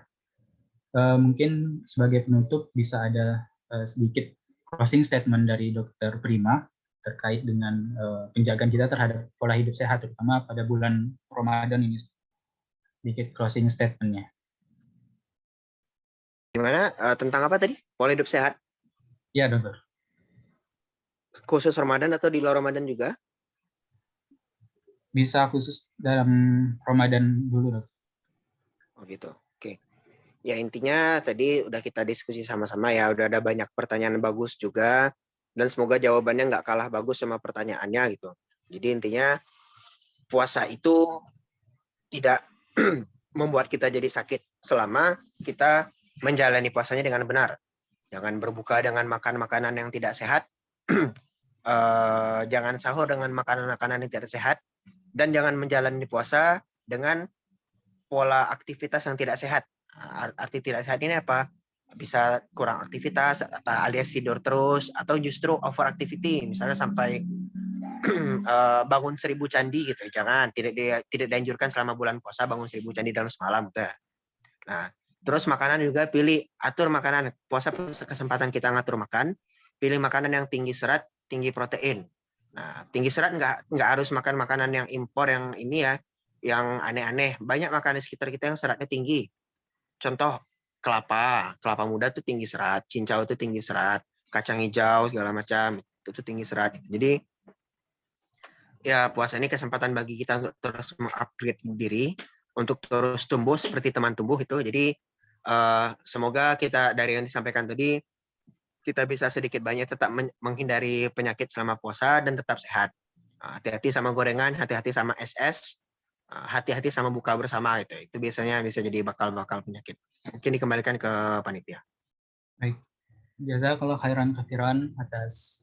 Mungkin sebagai penutup bisa ada sedikit closing statement dari Dokter Prima terkait dengan penjagaan kita terhadap pola hidup sehat, terutama pada bulan Ramadan ini. Sedikit closing statement-nya. Gimana? Tentang apa tadi? Pola hidup sehat? Ya, dokter. Khusus Ramadan atau di luar Ramadan juga? Bisa khusus dalam Ramadan dulu, dokter. Oh gitu. Oke. Ya intinya tadi udah kita diskusi sama-sama ya, udah ada banyak pertanyaan bagus juga, dan semoga jawabannya nggak kalah bagus sama pertanyaannya gitu. Jadi intinya puasa itu tidak membuat kita jadi sakit selama kita menjalani puasanya dengan benar. Jangan berbuka dengan makan makanan yang tidak sehat, jangan sahur dengan makanan-makanan yang tidak sehat, dan jangan menjalani puasa dengan pola aktivitas yang tidak sehat. Arti tidak sehat ini apa? Bisa kurang aktivitas, alias tidur terus, atau justru over activity, misalnya sampai bangun 1000 candi gitu. Jangan, tidak dianjurkan selama bulan puasa bangun 1000 candi dalam semalam gitu ya. Nah, terus makanan juga atur makanan. Puasa kesempatan kita ngatur makan, pilih makanan yang tinggi serat, tinggi protein. Nah, tinggi serat nggak harus makan makanan yang impor yang ini ya, yang aneh-aneh. Banyak makanan di sekitar kita yang seratnya tinggi. Contoh kelapa muda tuh tinggi serat, cincau itu tinggi serat, kacang hijau segala macam itu tuh tinggi serat. Jadi ya puasa ini kesempatan bagi kita untuk terus mengupgrade diri, untuk terus tumbuh seperti teman tumbuh itu. Jadi semoga kita dari yang disampaikan tadi kita bisa sedikit banyak tetap menghindari penyakit selama puasa dan tetap sehat. Hati-hati sama gorengan, hati-hati sama SS, hati-hati sama buka bersama itu biasanya bisa jadi bakal penyakit. Mungkin dikembalikan ke panitia. Baik. Jazakallahu khairan katsiran atas